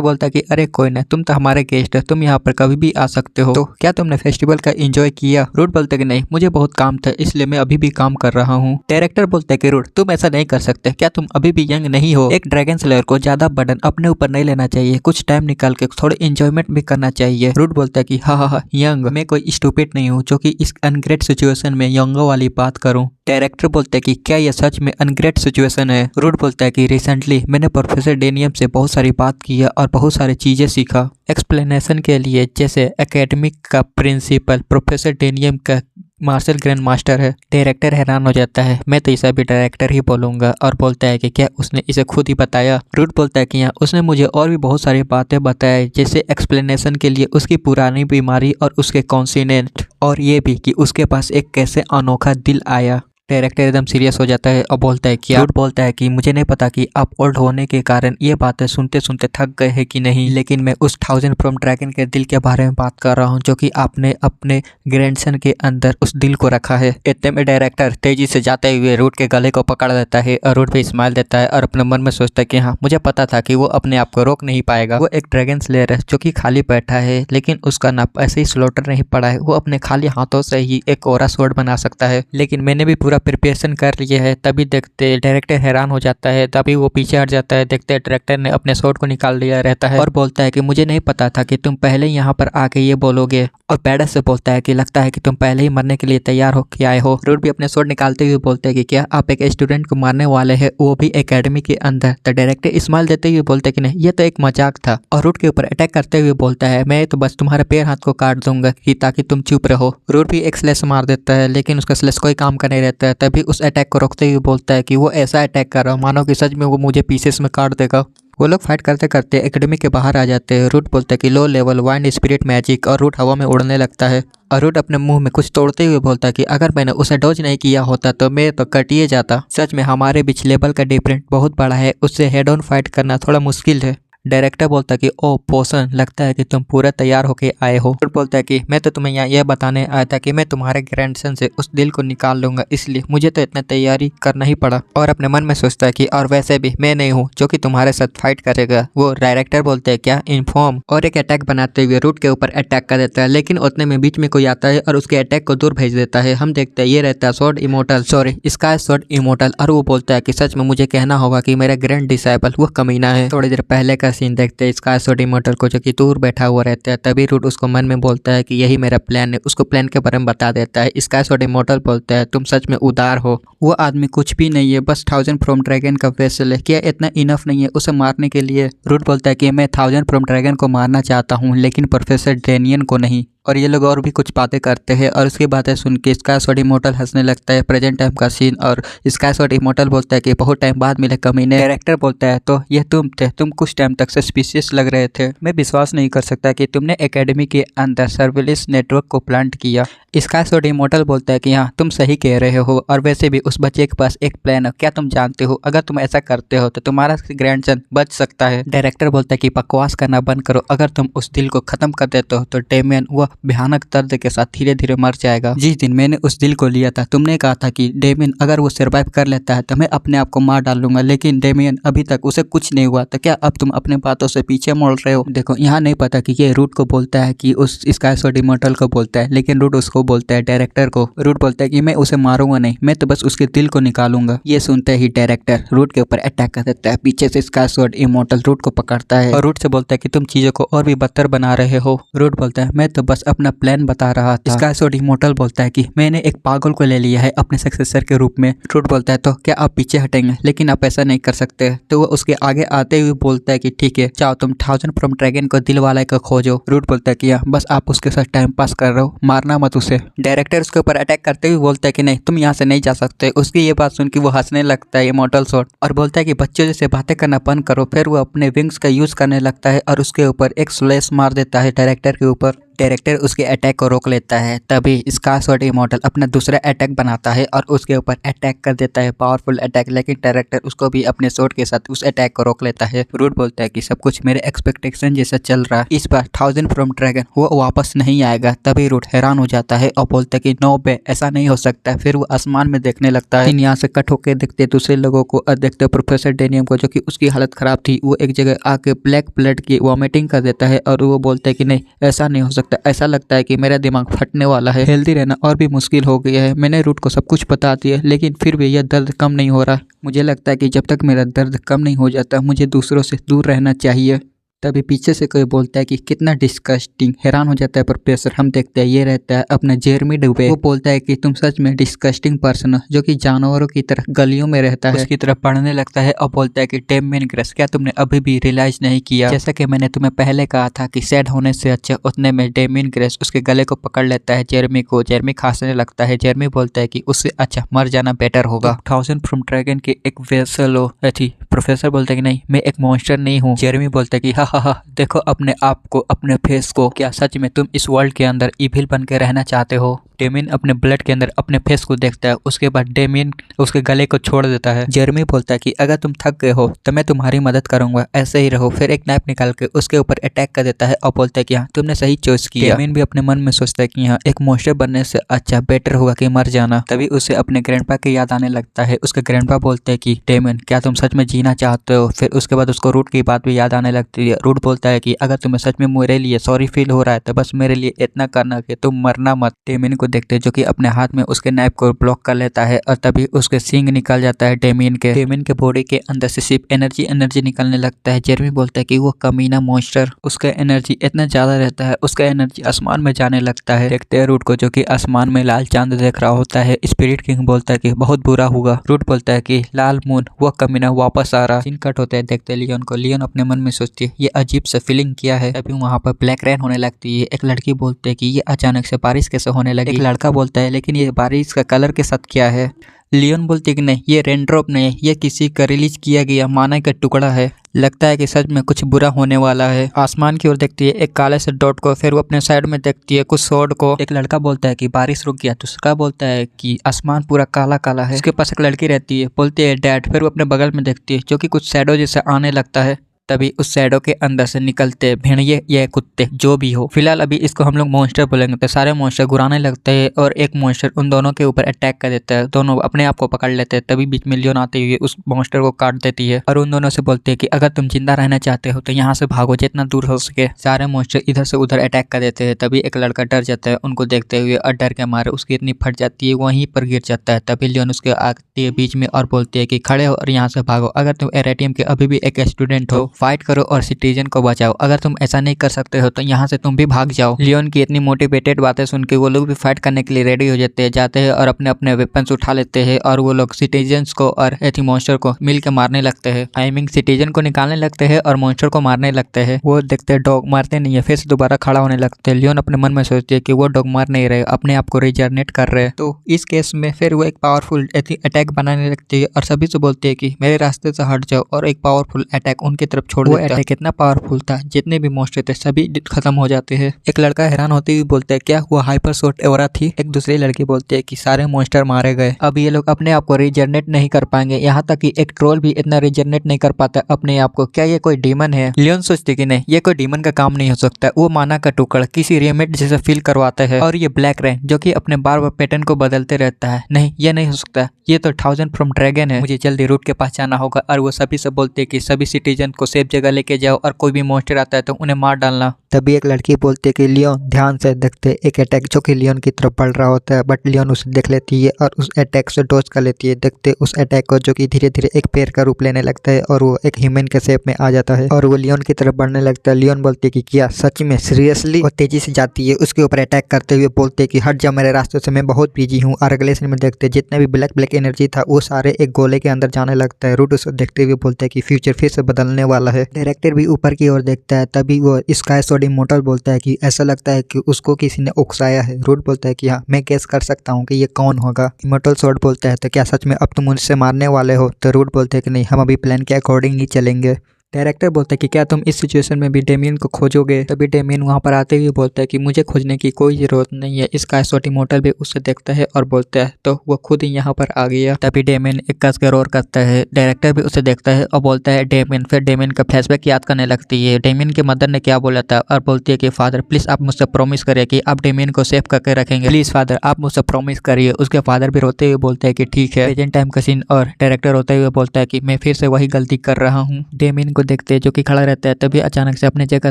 बोलता है कि अरे कोई ना, तुम तो हमारे गेस्ट हो, तुम यहाँ पर कभी भी आ सकते हो। तो क्या तुमने फेस्टिवल का एंजॉय किया। रूट बोलता है कि नहीं, मुझे बहुत काम था इसलिए मैं अभी भी काम कर रहा हूँ। डायरेक्टर बोलता है कि रूट तुम ऐसा नहीं कर सकते, क्या तुम अभी भी यंग नहीं हो। एक ड्रैगन स्लेयर को ज्यादा बर्डन अपने ऊपर नहीं लेना चाहिए, कुछ टाइम निकाल के थोड़े एंजॉयमेंट भी करना चाहिए। रूट बोलता है कि हाँ यंग, मैं कोई स्टूपिड नहीं हूँ जो कि इस अनग्रेट सिचुएशन में यंगो वाली बात करूँ। डायरेक्टर बोलता है कि क्या यह सच में अनग्रेट सिचुएशन है। रूट बोलता है कि रिसेंटली मैंने प्रोफेसर डेनियम से बहुत सारी बात की है और बहुत सारी चीजें सीखा। एक्सप्लेनेशन के लिए जैसे एकेडमिक का प्रिंसिपल प्रोफेसर डेनियम का मार्शल ग्रैंड मास्टर है। डायरेक्टर हैरान हो जाता है, मैं तो इसे भी डायरेक्टर ही बोलूंगा, और बोलता है कि क्या उसने इसे खुद ही बताया। रूट बोलता है कि यहाँ उसने मुझे और भी बहुत सारी बातें बताई, जैसे एक्सप्लेनेशन के लिए उसकी पुरानी बीमारी और उसके कॉन्सिनेंट, और ये भी कि उसके पास एक कैसे अनोखा दिल आया। डायरेक्टर एकदम सीरियस हो जाता है और बोलता है कि रूट बोलता है कि मुझे नहीं पता कि आप ओल्ड होने के कारण ये बातें सुनते सुनते थक गए हैं कि नहीं, लेकिन मैं उस 1000 फ्रॉम ड्रैगन के दिल के बारे में बात कर रहा हूँ जो कि आपने अपने ग्रैंडसन के अंदर उस दिल को रखा है। इतने में डायरेक्टर तेजी से जाते हुए रूट के गले को पकड़ लेता है और रूट पे स्माइल देता है और अपने मन में सोचता है कि हाँ, मुझे पता था कि वो अपने आप को रोक नहीं पाएगा। वो एक ड्रैगन स्लेयर है जो कि खाली बैठा है, लेकिन उसका ना ऐसे ही स्लॉटर नहीं पड़ा है, वो अपने खाली हाथों से ही एक ओरा स्वॉर्ड बना सकता है। लेकिन मैंने भी पूरा प्रिपरेशन कर लिया है। तभी देखते डायरेक्टर हैरान हो जाता है, तभी वो पीछे हट जाता है। देखते डायरेक्टर ने अपने स्वॉर्ड को निकाल लिया रहता है और बोलता है कि मुझे नहीं पता था कि तुम पहले यहाँ पर आके ये बोलोगे। और बैडस से बोलता है कि लगता है कि तुम पहले ही मरने के लिए तैयार हो के आए हो। रूट भी अपने स्वॉर्ड निकालते हुए बोलते हैं कि क्या आप एक स्टूडेंट को मारने वाले हैं, वो भी एकेडमी के अंदर। तो डायरेक्टर स्माइल देते हुए बोलते हैं कि नहीं, ये तो एक मजाक था। और रूट के ऊपर अटैक करते हुए बोलता है, मैं तो बस तुम्हारे पैर हाथ को काट दूंगा कि ताकि तुम चुप रहो। रूट भी एक स्लेस मार देता है, लेकिन उसका स्लेस कोई काम का नहीं रहता है। तभी उस अटैक को रोकते हुए बोलता है कि वो ऐसा अटैक कर रहा हूँ मानो कि सच में वो मुझे पीसेस में काट देगा। वो लोग फाइट करते करते एकेडमी के बाहर आ जाते हैं। रूट बोलता है कि low level wind spirit magic, और रूट हवा में उड़ने लगता है। और रूट अपने मुंह में कुछ तोड़ते हुए बोलता है कि अगर मैंने उसे डॉज नहीं किया होता तो मैं तो कटिए जाता। सच में हमारे बीच लेवल का डिफरेंट बहुत बड़ा है, उससे हेड ऑन फाइट करना थोड़ा मुश्किल है। डायरेक्टर बोलता है कि ओ पोसन, लगता है कि तुम पूरा तैयार होके आए हो। रूट बोलता है कि मैं तो तुम्हें यहाँ यह बताने आया था कि मैं तुम्हारे ग्रैंडसन से उस दिल को निकाल लूंगा, इसलिए मुझे तो इतना तैयारी करना ही पड़ा। और अपने मन में सोचता है कि और वैसे भी मैं नहीं हूँ जो कि तुम्हारे साथ फाइट करेगा। वो डायरेक्टर बोलते हैं क्या इन्फॉर्म, और एक अटैक बनाते हुए रूट के ऊपर अटैक कर देता है। लेकिन उतने में बीच में कोई आता है और उसके अटैक को दूर भेज देता है। हम देखते हैं ये रहता है sword immortal, sorry sky sword immortal. और वो बोलता है कि सच में मुझे कहना होगा कि मेरा ग्रैंड डिसाइबल वो कमीना है। थोड़ी देर पहले का सीन देखते हैं स्काई स्वॉर्ड इमोर्टल को जो कि दूर बैठा हुआ रहता है। तभी रूट उसको मन में बोलता है कि यही मेरा प्लान है, उसको प्लान के बारे में बता देता है। स्काई स्वॉर्ड इमोर्टल बोलता है तुम सच में उदार हो, वो आदमी कुछ भी नहीं है, बस 1000 फ्रॉम ड्रैगन का वेसल है, क्या इतना इनफ नहीं है उसे मारने के लिए। रूट बोलता है कि मैं 1000 फ्रॉम ड्रैगन को मारना चाहता हूँ, लेकिन प्रोफेसर डेनियन को नहीं। और ये लोग और भी कुछ बातें करते हैं और उसकी बातें सुन के स्काई स्वॉर्ड इमोर्टल हंसने लगता है। प्रेजेंट टाइम का सीन, और स्काई स्वॉर्ड इमोर्टल बोलता है कि बहुत टाइम बाद मिले कमीने। डायरेक्टर बोलता है तो ये तुम थे, तुम कुछ टाइम तक सस्पिशियस लग रहे थे, मैं विश्वास नहीं कर सकता कि तुमने एकेडमी के अंदर सर्विलेंस नेटवर्क को प्लांट किया। स्काई स्वॉर्ड इमोर्टल बोलता है कि हाँ तुम सही कह रहे हो, और वैसे भी उस बच्चे के पास एक प्लान है, क्या तुम जानते हो अगर तुम ऐसा करते हो तो तुम्हारा ग्रैंडसन बच सकता है। डायरेक्टर बोलता है कि बकवास करना बंद करो, अगर तुम उस दिल को खत्म कर देते हो तो डेमियन वो भयानक दर्द के साथ धीरे धीरे मर जाएगा। जिस दिन मैंने उस दिल को लिया था तुमने कहा था कि डेमियन अगर वो सर्वाइव कर लेता है तो मैं अपने आप को मार डालूंगा, लेकिन डेमियन अभी तक उसे कुछ नहीं हुआ, तो क्या अब तुम अपने बातों से पीछे मोड़ रहे हो। देखो यहाँ नहीं पता कि ये रूट को बोलता है कि उस स्काई स्वॉर्ड इमोर्टल को बोलता है, लेकिन रूट उसको बोलता है डायरेक्टर को। रूट बोलता है कि मैं उसे मारूंगा नहीं, मैं तो बस उसके दिल को निकालूंगा। ये सुनते ही डायरेक्टर रूट के ऊपर अटैक कर देता है। पीछे से स्काई स्वॉर्ड इमोर्टल रूट को पकड़ता है और रूट से बोलता है कि तुम चीजों को और भी बदतर बना रहे हो। रूट बोलता है मैं तो बस अपना प्लान बता रहा था। स्काई स्वॉर्ड इमोर्टल बोलता है कि मैंने एक पागल को ले लिया है अपने सक्सेसर के रूप में। रूट बोलता है तो क्या आप पीछे हटेंगे, लेकिन आप ऐसा नहीं कर सकते। तो वो उसके आगे आते हुए बोलता है कि ठीक है जाओ तुम 1000 फ्रॉम ड्रैगन को दिल वाले को खोजो। रूट बोलता है कि बस आप उसके साथ टाइम पास कर रहे हो, मारना मत उसे। डायरेक्टर उसके ऊपर अटैक करते हुए बोलता है कि नहीं तुम यहाँ से नहीं जा सकते। उसकी ये बात सुन के वो हंसने लगता है इमोर्टल स्वॉर्ड, और बोलता है कि बच्चों जैसे बातें करना बंद करो। फिर वो अपने विंग्स का यूज करने लगता है और उसके ऊपर एक स्लैश मार देता है डायरेक्टर के ऊपर। डायरेक्टर उसके अटैक को रोक लेता है। तभी स्काई स्वॉर्ड इमोर्टल अपना दूसरा अटैक बनाता है और उसके ऊपर अटैक कर देता है, पावरफुल अटैक, लेकिन डायरेक्टर उसको भी अपने स्वॉर्ड के साथ उस अटैक को रोक लेता है। रूट बोलता है कि सब कुछ मेरे एक्सपेक्टेशन जैसा चल रहा है, इस बार 1000 फ्रॉम ड्रैगन वो वापस नहीं आएगा। तभी रूट हैरान हो जाता है और बोलता है कि नो बे ऐसा नहीं हो सकता। फिर वो आसमान में देखने लगता है। यहाँ से कट होकर देखते दूसरे लोगों को और देखते प्रोफेसर डेनियम को जो कि उसकी हालत खराब थी। वो एक जगह आके ब्लैक ब्लड की वॉमिटिंग कर देता है और वो बोलता है कि नहीं ऐसा नहीं हो सकता, ऐसा लगता है कि मेरा दिमाग फटने वाला है, हेल्दी रहना और भी मुश्किल हो गया है। मैंने रूट को सब कुछ बता दिया लेकिन फिर भी यह दर्द कम नहीं हो रहा। मुझे लगता है कि जब तक मेरा दर्द कम नहीं हो जाता मुझे दूसरों से दूर रहना चाहिए। तभी पीछे से कोई बोलता है कि कितना डिस्कस्टिंग। हैरान हो जाता है प्रोफेसर। हम देखते हैं ये रहता है अपना जेरमी डुबे। वो बोलता है कि तुम सच में डिस्कस्टिंग पर्सन हो जो कि जानवरों की तरह गलियों में रहता है। उसकी तरफ पढ़ने लगता है और बोलता है कि डेमियन ग्रेस, क्या तुमने अभी भी रियलाइज नहीं किया? जैसा कि मैंने तुम्हें पहले कहा था कि सैड होने से अच्छा। उतने में डेमियन ग्रेस उसके गले को पकड़ लेता है जेरमी को। जेरमी खांसने लगता है। जेरमी बोलता है कि उससे अच्छा मर जाना बेटर होगा। 1000 फ्रॉम ड्रैगन की एक वेसल हो थी। प्रोफेसर बोलता है कि नहीं, मैं एक मॉन्स्टर नहीं हूँ। जेरमी बोलता है कि हा हा हा, देखो अपने आप को, अपने फेस को। क्या सच में तुम इस वर्ल्ड के अंदर इविल बन के रहना चाहते हो? डेमियन अपने ब्लड के अंदर अपने फेस को देखता है। उसके बाद डेमियन उसके गले को छोड़ देता है। जेरमी बोलता है कि अगर तुम थक गए हो तो मैं तुम्हारी मदद करूंगा, ऐसे ही रहो। फिर एक नाइफ निकाल के उसके ऊपर अटैक कर देता है और बोलता है कि हाँ, तुमने सही चॉइस किया। डेमियन भी अपने मन में सोचता है कि हाँ, एक मॉन्स्टर बनने से अच्छा बेटर होगा कि मर जाना। तभी उसे अपने ग्रैंडपा की याद आने लगता है। उसके ग्रैंडपा बोलते हैं कि डेमियन, क्या तुम सच में जीना चाहते हो? फिर उसके बाद उसको रूट की बात भी याद आने लगती है। रूट बोलता है कि अगर तुम्हें सच में मेरे लिए सॉरी फील हो रहा है तो बस मेरे लिए इतना करना कि तुम मरना मत। डेमियन को देखते जो कि अपने हाथ में उसके नाइफ को ब्लॉक कर लेता है और तभी उसके सींग निकल जाता है डेमियन के बॉडी के अंदर से सिर्फ एनर्जी निकलने लगता है। जेरमी बोलता है कि वो कमीना मॉन्स्टर, उसका एनर्जी इतना ज्यादा रहता है, उसका एनर्जी आसमान में जाने लगता है। देखते हैं रूट को जो कि आसमान में लाल चांद देख रहा होता है। स्पिरिट किंग बोलता है कि बहुत बुरा होगा। रूट बोलता है कि लाल मून, वो कमीना वापस आ रहा। सीन कट होता है। देखते लियोन को। लियोन अपने मन में सोचती है ये अजीब सा फीलिंग किया है। अभी वहाँ पर ब्लैक रेन होने लगती है। एक लड़की बोलती है कि ये अचानक से बारिश कैसे होने लगी? एक लड़का बोलता है लेकिन ये बारिश का कलर के साथ क्या है? लियोन बोलती है कि नहीं, ये रेनड्रॉप नहीं है, ये किसी का रिलीज किया गया माना का टुकड़ा है। लगता है कि सच में कुछ बुरा होने वाला है। आसमान की ओर देखती है एक काले से डॉट को। फिर वो अपने साइड में देखती है कुछ सॉर्ड को। एक लड़का बोलता है कि बारिश रुक गया। दूसरा बोलता है कि आसमान पूरा काला काला है। उसके पास एक लड़की रहती है, बोलती है डैड। फिर वो अपने बगल में देखती है जो कि कुछ शैडो जैसे आने लगता है। तभी उस शैडो के अंदर से निकलते भेड़िए या कुत्ते जो भी हो। फिलहाल अभी इसको हम लोग मॉन्स्टर बोलेंगे। तो सारे मॉन्स्टर गुराने लगते हैं और एक मॉन्स्टर उन दोनों के ऊपर अटैक कर देता है। दोनों अपने आप को पकड़ लेते हैं। तभी बीच में लियोन आते हुए उस मॉन्स्टर को काट देती है और उन दोनों से बोलते हैं कि अगर तुम जिंदा रहना चाहते हो तो यहाँ से भागो जितना दूर हो सके। सारे मॉन्स्टर इधर से उधर अटैक कर देते हैं। तभी एक लड़का डर जाता है उनको देखते हुए और डर के मारे उसकी इतनी फट जाती है वहीं पर गिर जाता है। तभी लियोन उसके आती है बीच में और बोलती है कि खड़े हो और यहाँ से भागो। अगर तुम एरेटियम के अभी भी एक स्टूडेंट हो, फाइट करो और सिटीजन को बचाओ। अगर तुम ऐसा नहीं कर सकते हो तो यहाँ से तुम भी भाग जाओ। लियोन की इतनी मोटिवेटेड बातें सुन के वो लोग भी फाइट करने के लिए रेडी हो जाते हैं और अपने अपने वेपन्स उठा लेते हैं और वो लोग सिटीजन्स को और एथी मॉन्स्टर को मिल के मारने लगते हैं। आई मीन सिटीजन को निकालने लगते हैं और मॉन्स्टर को मारने लगते हैं। वो देखते हैं डॉग मारते नहीं है। फिर से दोबारा खड़ा होने लगते हैं। लियोन अपने मन में सोचती है कि वो डॉग मार नहीं रहे, अपने आप को रिजनरेट कर रहे हैं। तो इस केस में फिर वो एक पावरफुल अटैक बनाने लगती है और सभी से बोलती है कि मेरे रास्ते से हट जाओ और एक पावरफुल अटैक उनकी तरफ छोड़ देता है। वो अटैक इतना पावरफुल था जितने भी मॉन्स्टर थे सभी खत्म हो जाते हैं। एक लड़का हैरान होते हुए बोलता है क्या हुआ, हाइपर शॉट एवरा थी? एक दूसरी लड़की बोलती है कि सारे मॉन्स्टर मारे गए, अब ये लोग अपने आप को रिजनरेट नहीं कर पाएंगे। यहाँ तक कि एक ट्रोल भी इतना रिजनरेट नहीं कर पाता अपने आप को। क्या ये कोई डीमन है? लियोन सोचती कि नहीं, ये कोई डीमन का काम नहीं हो सकता। वो माना का टुकड़ा किसी रियमेट जैसे फील करवाता है। और ये ब्लैक रेन जो कि अपने बार बार पैटर्न को बदलते रहता है। नहीं, ये नहीं हो सकता, ये तो 1000 फ्रॉम ड्रैगन है। मुझे जल्दी रूट के पास जाना होगा। और वो सभी से बोलते हैं कि सभी सिटीजन को सेफ जगह लेके जाओ और कोई भी मॉन्स्टर आता है तो उन्हें मार डालना। तभी एक लड़की बोलती है कि लियोन ध्यान से देखते एक अटैक जो कि लियोन की तरफ बढ़ रहा होता है, बट लियोन उसे देख लेती है और उस अटैक से डॉज कर लेती है। देखते उस अटैक को जो कि धीरे धीरे एक पेड़ का रूप लेने लगता है और वो एक ह्यूमन के शेप में आ जाता है और वो लियोन की तरफ बढ़ने लगता है। लियोन बोलती है कि क्या सच में सीरियसली? और तेजी से जाती है उसके ऊपर अटैक करते हुए बोलते है कि हट जा मेरे रास्ते से, मैं बहुत बिजी हूँ। और अगले सीन में देखते जितने भी ब्लैक एनर्जी था वो सारे एक गोले के अंदर जाने लगता है। रूट उसे देखते हुए बोलता है कि फ्यूचर फिर से बदलने वाला है। डायरेक्टर भी ऊपर की ओर देखता है। तभी वो स्काई स्वॉर्ड इमॉर्टल बोलता है कि ऐसा लगता है कि उसको किसी ने उकसाया है। रूट बोलता है कि हाँ, मैं गेस कर सकता हूँ कि ये कौन होगा। इमॉर्टल स्वॉर्ड बोलता है तो क्या सच में अब तुम मुझसे मारने वाले हो? तो रूट बोलते हैं कि नहीं, हम अभी प्लान के अकॉर्डिंग ही चलेंगे। डायरेक्टर बोलता है कि क्या तुम इस सिचुएशन में भी डेमियन को खोजोगे? तभी डेमियन वहां पर आते हुए बोलता है कि मुझे खोजने की कोई जरूरत नहीं है। स्काई स्वॉर्ड इमॉर्टल भी उससे देखता है और बोलता है तो वो खुद ही यहाँ पर आ गया। तभी डेमियन एक कस के रोर करता है। डायरेक्टर भी उसे देखता है और बोलता है डेमियन। फिर डेमियन का फ्लैशबैक याद करने लगती है। डेमियन के मदर ने क्या बोला था और बोलती है कि फादर प्लीज आप मुझसे प्रॉमिस करिए कि आप डेमियन को सेव करके रखेंगे। प्लीज फादर आप मुझसे प्रॉमिस करिए। उसके फादर भी रोते हुए बोलते हैं कि ठीक है। प्रेजेंट टाइम का सीन और डायरेक्टर रोते हुए बोलता है कि मैं फिर से वही गलती कर रहा हूँ। डेमियन को को देखते हैं जो कि खड़ा रहता है, तभी अचानक से अपने जगह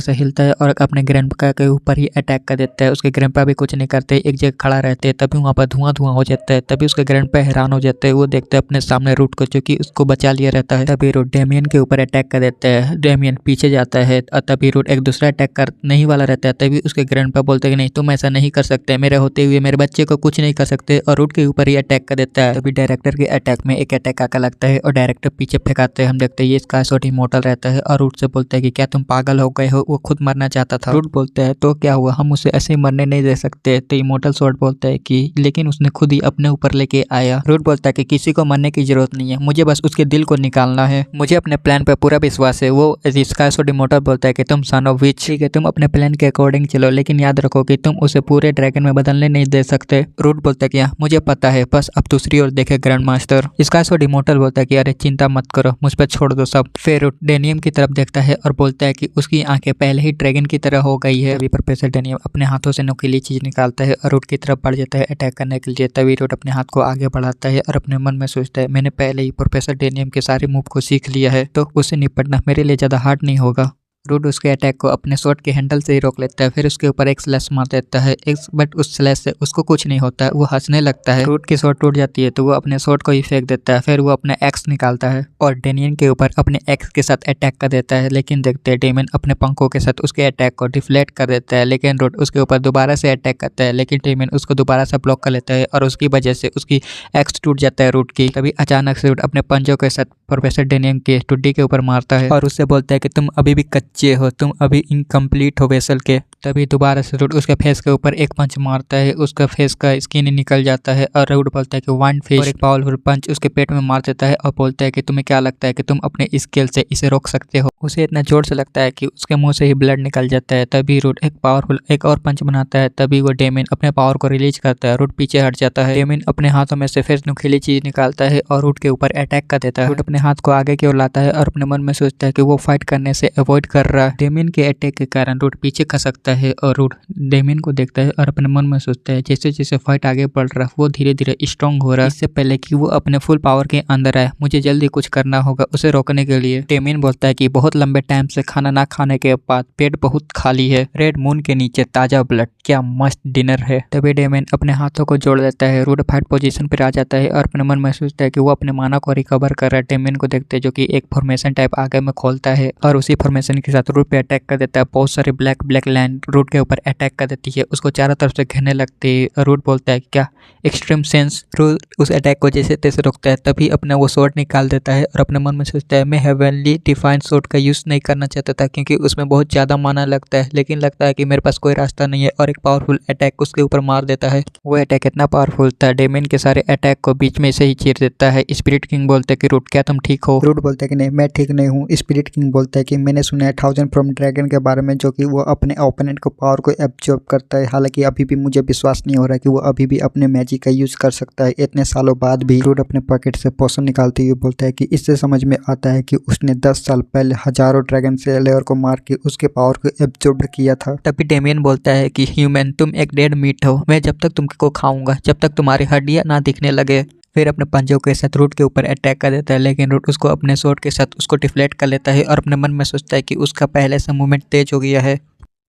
से हिलता है और अपने ग्रैंडपा के ऊपर ही अटैक कर देता है। उसके ग्रैंडपा भी कुछ नहीं करते, एक जगह खड़ा रहते हैं, तभी वहाँ पर धुआं धुआं हो जाता है। तभी उसके ग्रैंडपा हैरान हो जाते हैं, वो देखते हैं अपने सामने रूट को जो कि उसको बचा लिया रहता है। तभी रूट डेमियन के ऊपर अटैक कर देता है, डेमियन पीछे जाता है और तभी रूट एक दूसरा अटैक करने ही वाला रहता है। तभी उसके ग्रैंडपा बोलते हैं कि नहीं, तुम ऐसा नहीं कर सकते, मेरे होते हुए मेरे बच्चे को कुछ नहीं कर सकते, और रूट के ऊपर ही अटैक कर देता है। तभी डायरेक्टर के अटैक में एक अटैक आकर लगता है और डायरेक्टर पीछे फेंकाते हैं। हम देखते हैं ये स्काई शॉट इमॉर्टल रहता है और रूट से बोलता है कि क्या तुम पागल हो गए हो, वो खुद मरना चाहता था। रूट बोलता है तो क्या हुआ, हम उसे ऐसे ही मरने नहीं दे सकते। तो इमॉर्टल शॉट बोलता है कि लेकिन उसने खुद ही अपने ऊपर लेके आया। रूट बोलता है कि किसी को मरने की जरूरत नहीं है, मुझे बस उसके दिल को निकालना है, मुझे अपने प्लान पर पूरा विश्वास है। वो स्काई शॉट इमॉर्टल बोलता है कि तुम सन ऑफ विच, ठीक है तुम अपने प्लान के अकॉर्डिंग चलो, लेकिन याद रखो कि तुम उसे पूरे ड्रैगन में बदलने नहीं दे सकते। रूट बोलता है कि मुझे पता है, बस अब दूसरी ओर देखे grand master. Sky shot immortal बोलता है कि अरे चिंता मत करो, मुझ पर छोड़ दो सब। फिर रूट डेनियम की तरफ देखता है और बोलता है कि उसकी आंखें पहले ही ड्रैगन की तरह हो गई है। तभी प्रोफेसर डेनियम अपने हाथों से नुकीली चीज निकालता है और रूट की तरफ बढ़ जाता है अटैक करने के लिए। तभी रूट अपने हाथ को आगे बढ़ाता है और अपने मन में सोचता है मैंने पहले ही प्रोफेसर डेनियम के सारे मूव को सीख लिया है, तो उससे निपटना मेरे लिए ज्यादा हार्ड नहीं होगा। रूट उसके अटैक को अपने शॉट के हैंडल से ही रोक लेता है, फिर उसके ऊपर एक स्लैश मार देता है, बट उस स्लैश से उसको कुछ नहीं होता है, वो हंसने लगता है। रूट की शॉट टूट जाती है तो वो अपने शॉट को ही फेंक देता है, फिर वो अपने एक्स निकालता है और डेनियन के ऊपर अपने एक्स के साथ अटैक कर देता है। लेकिन देखते हैं डेमियन अपने पंखों के साथ उसके अटैक को डिफ्लेक्ट कर देता है, लेकिन रूट उसके ऊपर दोबारा से अटैक करता है, लेकिन डेमियन उसको दोबारा से ब्लॉक कर लेता है और उसकी वजह से उसकी एक्स टूट जाता है रूट की। तभी अचानक से रूट अपने पंजों के साथ प्रोफेसर डेनियन के टुड्डी के ऊपर मारता है और उससे बोलता है कि तुम अभी भी कच्चे हो, तुम अभी इनकम्प्लीट हो वेसल के। तभी दोबारा से रूट उसके फेस के ऊपर एक पंच मारता है, उसका फेस का स्किन निकल जाता है और रूट बोलता है कि वन फिश, और एक पावरफुल पंच उसके पेट में मार देता है और बोलता है कि तुम्हें क्या लगता है कि तुम अपने स्किल से इसे रोक सकते हो। उसे इतना जोर से लगता है कि उसके मुंह से ही ब्लड निकल जाता है। तभी रूट एक पावरफुल एक और पंच बनाता है, तभी वो डेमियन अपने पावर को रिलीज करता है, रूट पीछे हट जाता है। डेमियन अपने हाथों में से फिर नुकीली चीज निकालता है और रूट के ऊपर अटैक कर देता है। रूट अपने हाथ को आगे की ओर लाता है और अपने मन में सोचता है कि वो फाइट करने से अवॉइड कर रहा है। डेमियन के अटैक के कारण रूट पीछे खसकता है और रूट डेमियन को देखता है और अपने मन में सोचता है जैसे जैसे फाइट आगे बढ़ रहा है वो धीरे धीरे स्ट्रॉन्ग हो रहा है। इससे पहले कि वो अपने फुल पावर के अंदर आए मुझे जल्दी कुछ करना होगा उसे रोकने के लिए। डेमियन बोलता है कि बहुत लंबे टाइम से खाना ना खाने के बाद पेट बहुत खाली है, रेड मून के नीचे ताजा ब्लड, क्या मस्त डिनर है। तभी डेमियन अपने हाथों को जोड़ देता है, रूट फाइट पोजीशन पर आ जाता है और अपने मन में सोचता है कि वो अपने माना को रिकवर कर रहा है। डेमियन को देखते हैं जो कि एक फॉर्मेशन टाइप आगे में खोलता है और उसी फॉर्मेशन के साथ रूट पे अटैक कर देता है। बहुत सारे ब्लैक लैंड रूट के ऊपर अटैक कर देती है, उसको चारों तरफ से घेरने लगती है। रूट बोलता है क्या एक्सट्रीम सेंस। रूट उस अटैक को जैसे तैसे रोकता है, तभी अपना वो शॉट निकाल देता है और अपने मन में सोचता है मैं हेवनली डिफाइंड शॉट का यूज नहीं करना चाहता था क्योंकि उसमें बहुत ज्यादा माना लगता है, लेकिन लगता है कि मेरे पास कोई रास्ता नहीं है, और एक पावरफुल अटैक उसके ऊपर मार देता है। वो अटैक इतना पावरफुल था डेमियन के सारे अटैक को बीच में से ही चीर देता है। स्पिरिट किंग बोलते है कि रूट क्या तुम ठीक हो। रूट बोलता है कि नहीं मैं ठीक नहीं हूँ। स्पिरिट किंग बोलता है कि मैंने सुना है 1000 फ्रॉम ड्रैगन के बारे में जो कि वो अपने ओपोनेंट को पावर को एब्जॉर्ब करता है, हालांकि अभी भी मुझे विश्वास नहीं हो रहा कि वो अभी भी अपने मैजिक का यूज कर सकता है इतने सालों बाद भी। रूट अपने पॉकेट से पोशन निकालते हुए बोलता है कि इससे समझ में आता है कि उसने 10 साल पहले हजारों ड्रैगन स्लेयर को मार के उसके पावर को एब्जॉर्ब किया था। तभी डेमियन बोलता है कि ह्यूमन तुम एक डेड मीट हो, मैं जब तक तुमको खाऊंगा जब तक तुम्हारी हड्डियां ना दिखने लगे। फिर अपने पंजों के साथ रूट के ऊपर अटैक कर देता है, लेकिन रूट उसको अपने शॉट के साथ उसको डिफ्लेक्ट कर लेता है और अपने मन में सोचता है कि उसका पहले से मूवमेंट तेज हो गया है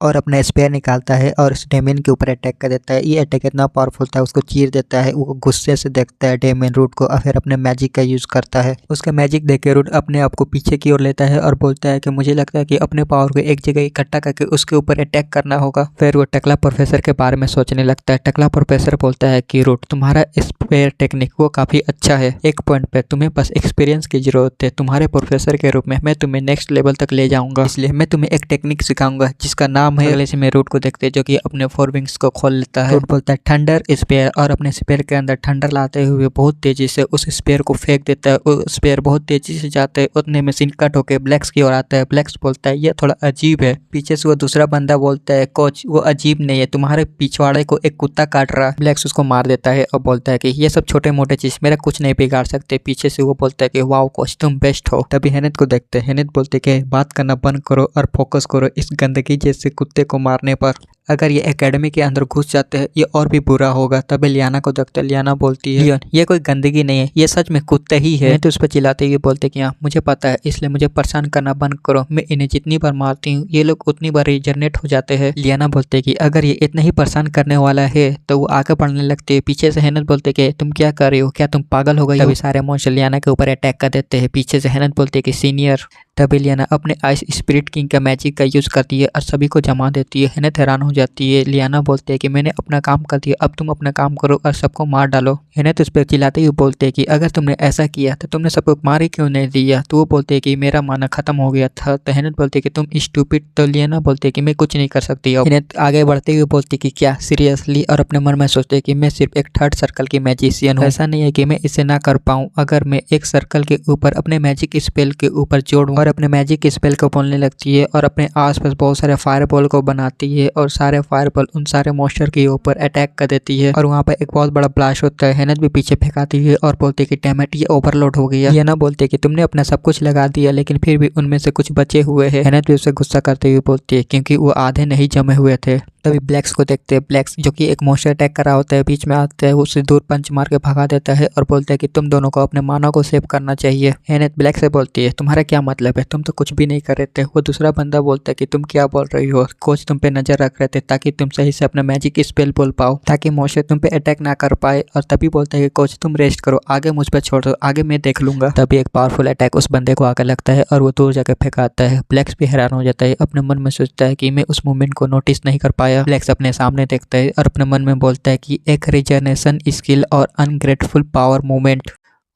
और अपना स्पेयर निकालता है और उस डेमियन के ऊपर अटैक कर देता है। ये अटैक इतना पावरफुल था उसको चीर देता है। वो गुस्से से देखता है डेमियन रूट को और फिर अपने मैजिक का यूज करता है। उसका मैजिक देख के रूट अपने आप को पीछे की ओर लेता है और बोलता है कि मुझे लगता है कि अपने पावर को एक जगह इकट्ठा करके उसके ऊपर अटैक करना होगा। फिर वो टकला प्रोफेसर के बारे में सोचने लगता है। टकला प्रोफेसर बोलता है कि रूट तुम्हारा स्पेयर टेक्निक वो काफी अच्छा है, एक पॉइंट पे तुम्हें बस एक्सपीरियंस की जरूरत है, तुम्हारे प्रोफेसर के रूप में मैं तुम्हें नेक्स्ट लेवल तक ले जाऊंगा, इसलिए मैं तुम्हें एक टेक्निक सिखाऊंगा जिसका नाम है। अगले से मैं रूट को देखते हैं जो कि अपने 4 विंग्स को खोल लेता है। रूट बोलता है थंडर स्पेयर और अपने स्पेयर के अंदर थंडर लाते हुए बहुत तेजी से उस स्पेयर को फेंक देता है। उस स्पेयर बहुत तेजी से जाते हैं, उतने में सीन कट होकर ब्लैक्स की ओर आता है। ब्लैक्स बोलता है ये थोड़ा अजीब है। पीछे से वो दूसरा बंदा बोलता है कोच वो अजीब नहीं है, तुम्हारे पिछवाड़े को एक कुत्ता काट रहा है। ब्लैक्स उसको मार देता है और बोलता है कि ये सब छोटे मोटे चीज मेरा कुछ नहीं बिगाड़ सकते। पीछे से वो बोलता है कि वाओ कोच तुम बेस्ट हो। तभी हेनेथ को देखते हैं, हेनेथ बोलते कि बात करना बंद करो और फोकस करो इस गंदगी जैसे कुत्ते को मारने पर। अगर ये एकेडमी के अंदर घुस जाते हैं ये और भी बुरा होगा। तभी लियाना को देखते लियाना बोलती है, लियोन ये कोई गंदगी नहीं है, ये सच में कुत्ते ही है। तो उस पर चिल्लाते हुए बोलते कि हाँ मुझे पता है, इसलिए मुझे परेशान करना बंद करो। मैं इन्हें जितनी बार मारती हूँ ये लोग उतनी बार रिजनरेट हो जाते हैं। लियाना बोलते कि अगर ये इतना ही परेशान करने वाला है तो वो आगे बढ़ने लगते है। पीछे से हेनत बोलते कि तुम क्या कर रही हो, क्या तुम पागल हो गई हो? तभी सारे मॉन्स्टर लियाना के ऊपर अटैक कर देते हैं। पीछे से हेनत बोलते कि सीनियर। तभी लियाना अपने आइस स्पिरिट किंग का मैजिक का यूज करती है और सभी को जमा देती है। हेनत हैरान हो जाती है। लियाना बोलते है कि मैंने अपना काम कर दिया, अब तुम अपना काम करो और सबको मार डालो। हेनत उस पर चिल्लाते हुए बोलते है कि अगर तुमने ऐसा किया तो तुमने सबको मार ही क्यों नहीं दिया? तो वो बोलते है कि मेरा माना खत्म हो गया था। तो हेनत बोलते है कि तुम स्टूपिड। तो लियाना बोलते है कि मैं कुछ नहीं कर सकती। हेनत आगे बढ़ते हुए बोलती कि क्या सीरियसली? और अपने मन में सोचते कि मैं सिर्फ एक थर्ड सर्कल की मैजिशियन हूँ, ऐसा नहीं है कि मैं इसे ना कर पाऊँ। अगर मैं एक सर्कल के ऊपर अपने मैजिक स्पेल के ऊपर जोड़ूं और अपने मैजिक स्पेल को बोलने लगती है और अपने आसपास बहुत सारे फायरबॉल को बनाती है और सारे फायरबॉल उन सारे मॉन्स्टर के ऊपर अटैक कर देती है और वहाँ पर एक बहुत बड़ा ब्लास्ट होता है। हेनत भी पीछे फेंकाती है और बोलती है कि डैम इट, ये ओवरलोड हो गया। ये ना बोलते कि तुमने अपना सब कुछ लगा दिया लेकिन फिर भी उनमें से कुछ बचे हुए हैं। हेनत भी उससे गुस्सा करते हुए बोलती है क्योंकि वो आधे नहीं जमे हुए थे। तभी ब्लैक्स को देखते हैं। ब्लैक्स जो कि एक मॉन्स्टर अटैक कर रहा होता है बीच में आता है, उससे दूर पंच मार के भगा देता है और बोलता है कि तुम दोनों को अपने मानव को सेव करना चाहिए। हेनत ब्लैक से बोलती है तुम्हारा क्या मतलब है, तुम तो कुछ भी नहीं कर रहे थे। वो दूसरा बंदा बोलता है कि तुम क्या बोल रही हो, कोच तुम पे नजर रख रहे थे ताकि तुम सही से अपना मैजिक स्पेल बोल पाओ, ताकि मॉन्स्टर तुम पे अटैक ना कर पाए। और तभी बोलता है कि कोच तुम रेस्ट करो, आगे मुझ पर छोड़ दो, आगे मैं देख लूंगा। तभी एक पावरफुल अटैक उस बंदे को आकर लगता है और वो दूर जाकर फेंकाता है। ब्लैक्स भी हैरान हो जाता है, अपने मन में सोचता है कि मैं उस मूवमेंट को नोटिस नहीं कर पाया। ब्लैक्स अपने सामने देखता है और अपने मन में बोलता है कि एक रिजनरेशन स्किल और अनग्रेटफुल पावर मूवमेंट।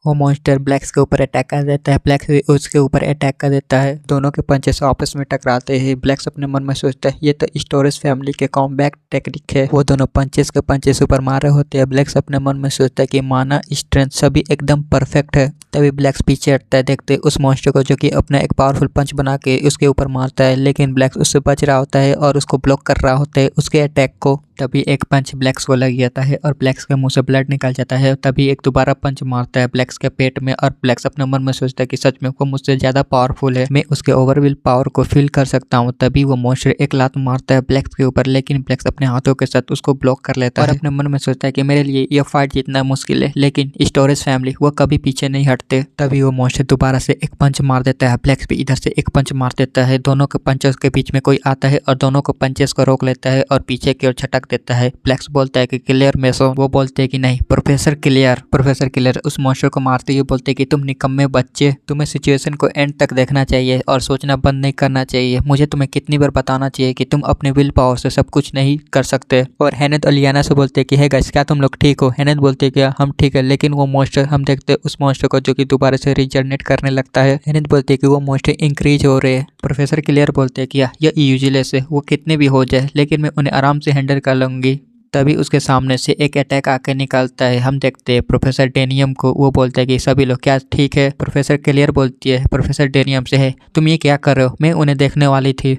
वो मॉन्स्टर ब्लैक्स के ऊपर अटैक कर देता है, ब्लैक्स भी उसके ऊपर अटैक कर देता है। दोनों के पंचेस आपस में टकराते हैं। ब्लैक्स अपने मन में सोचता है ये तो स्टोरेज फैमिली के कॉम्बैट टेक्निक है। वो दोनों पंचेस के पंचेस ऊपर मार रहे होते हैं। ब्लैक्स अपने मन में सोचता है कि माना स्ट्रेंथ सभी एकदम परफेक्ट है। तभी ब्लैक्स पीछे हटता है, देखते उस मॉन्स्टर को जो कि अपना एक पावरफुल पंच बना के उसके ऊपर मारता है, लेकिन ब्लैक्स उससे बच रहा होता है और उसको ब्लॉक कर रहा होता है उसके अटैक को। तभी एक पंच ब्लैक्स को लग जाता है और ब्लैक्स के मुंह से ब्लड निकल जाता है। तभी एक दोबारा पंच मारता है ब्लैक्स के पेट में और ब्लैक्स अपने मन में सोचता है कि सच में वो मुझसे ज्यादा पावरफुल है, मैं उसके ओवरविल पावर को फील कर सकता हूँ। तभी वो मॉन्स्टर एक लात मारता है ब्लैक्स के ऊपर, लेकिन ब्लैक्स अपने हाथों के साथ उसको ब्लॉक कर लेता है और अपने मन में सोचता है कि मेरे लिए यह फाइट जितना मुश्किल है, लेकिन स्टोरेज फैमिली वो कभी पीछे नहीं हटते। तभी वो मॉन्स्टर दोबारा से एक पंच मार देता है। ब्लैक्स भी इधर से एक पंच मार देता है। दोनों के पंचेस के बीच में कोई आता है और दोनों को पंचेस को रोक लेता है और पीछे की ओर झटक देता है। ब्लैक्स बोलता है कि क्लियर मेसो। वो बोलते हैं कि नहीं प्रोफेसर क्लियर। प्रोफेसर क्लियर उस मॉन्स्टर को मारते हुए बोलते हैं कि तुम निकम्मे बच्चे, तुम्हें सिचुएशन को एंड तक देखना चाहिए और सोचना बंद नहीं करना चाहिए। मुझे तुम्हें कितनी बार बताना चाहिए कि तुम अपने विल पावर से सब कुछ नहीं कर सकते। और हेनत और लियाना से बोलते हैं कि हे गाइस क्या तुम लोग ठीक हो? हेनत बोलते हैं कि हम ठीक है, लेकिन वो मॉन्स्टर हम देखते हैं उस मॉन्स्टर को जो कि दोबारा से रिजनरेट करने लगता है। हेनत बोलते हैं कि वो मॉन्स्टर इंक्रीज हो रहे हैं। प्रोफेसर क्लियर बोलते हैं कि यह यूजलेस है, वो कितने भी हो जाए लेकिन मैं उन्हें आराम से हैंडल कर लूंगी। तभी उसके सामने से एक अटैक आके निकलता है। हम देखते हैं प्रोफेसर डेनियम को। वो बोलता है कि सभी लोग क्या ठीक है? प्रोफेसर क्लियर बोलती है प्रोफेसर डेनियम से है तुम ये क्या कर रहे हो? मैं उन्हें देखने वाली थी।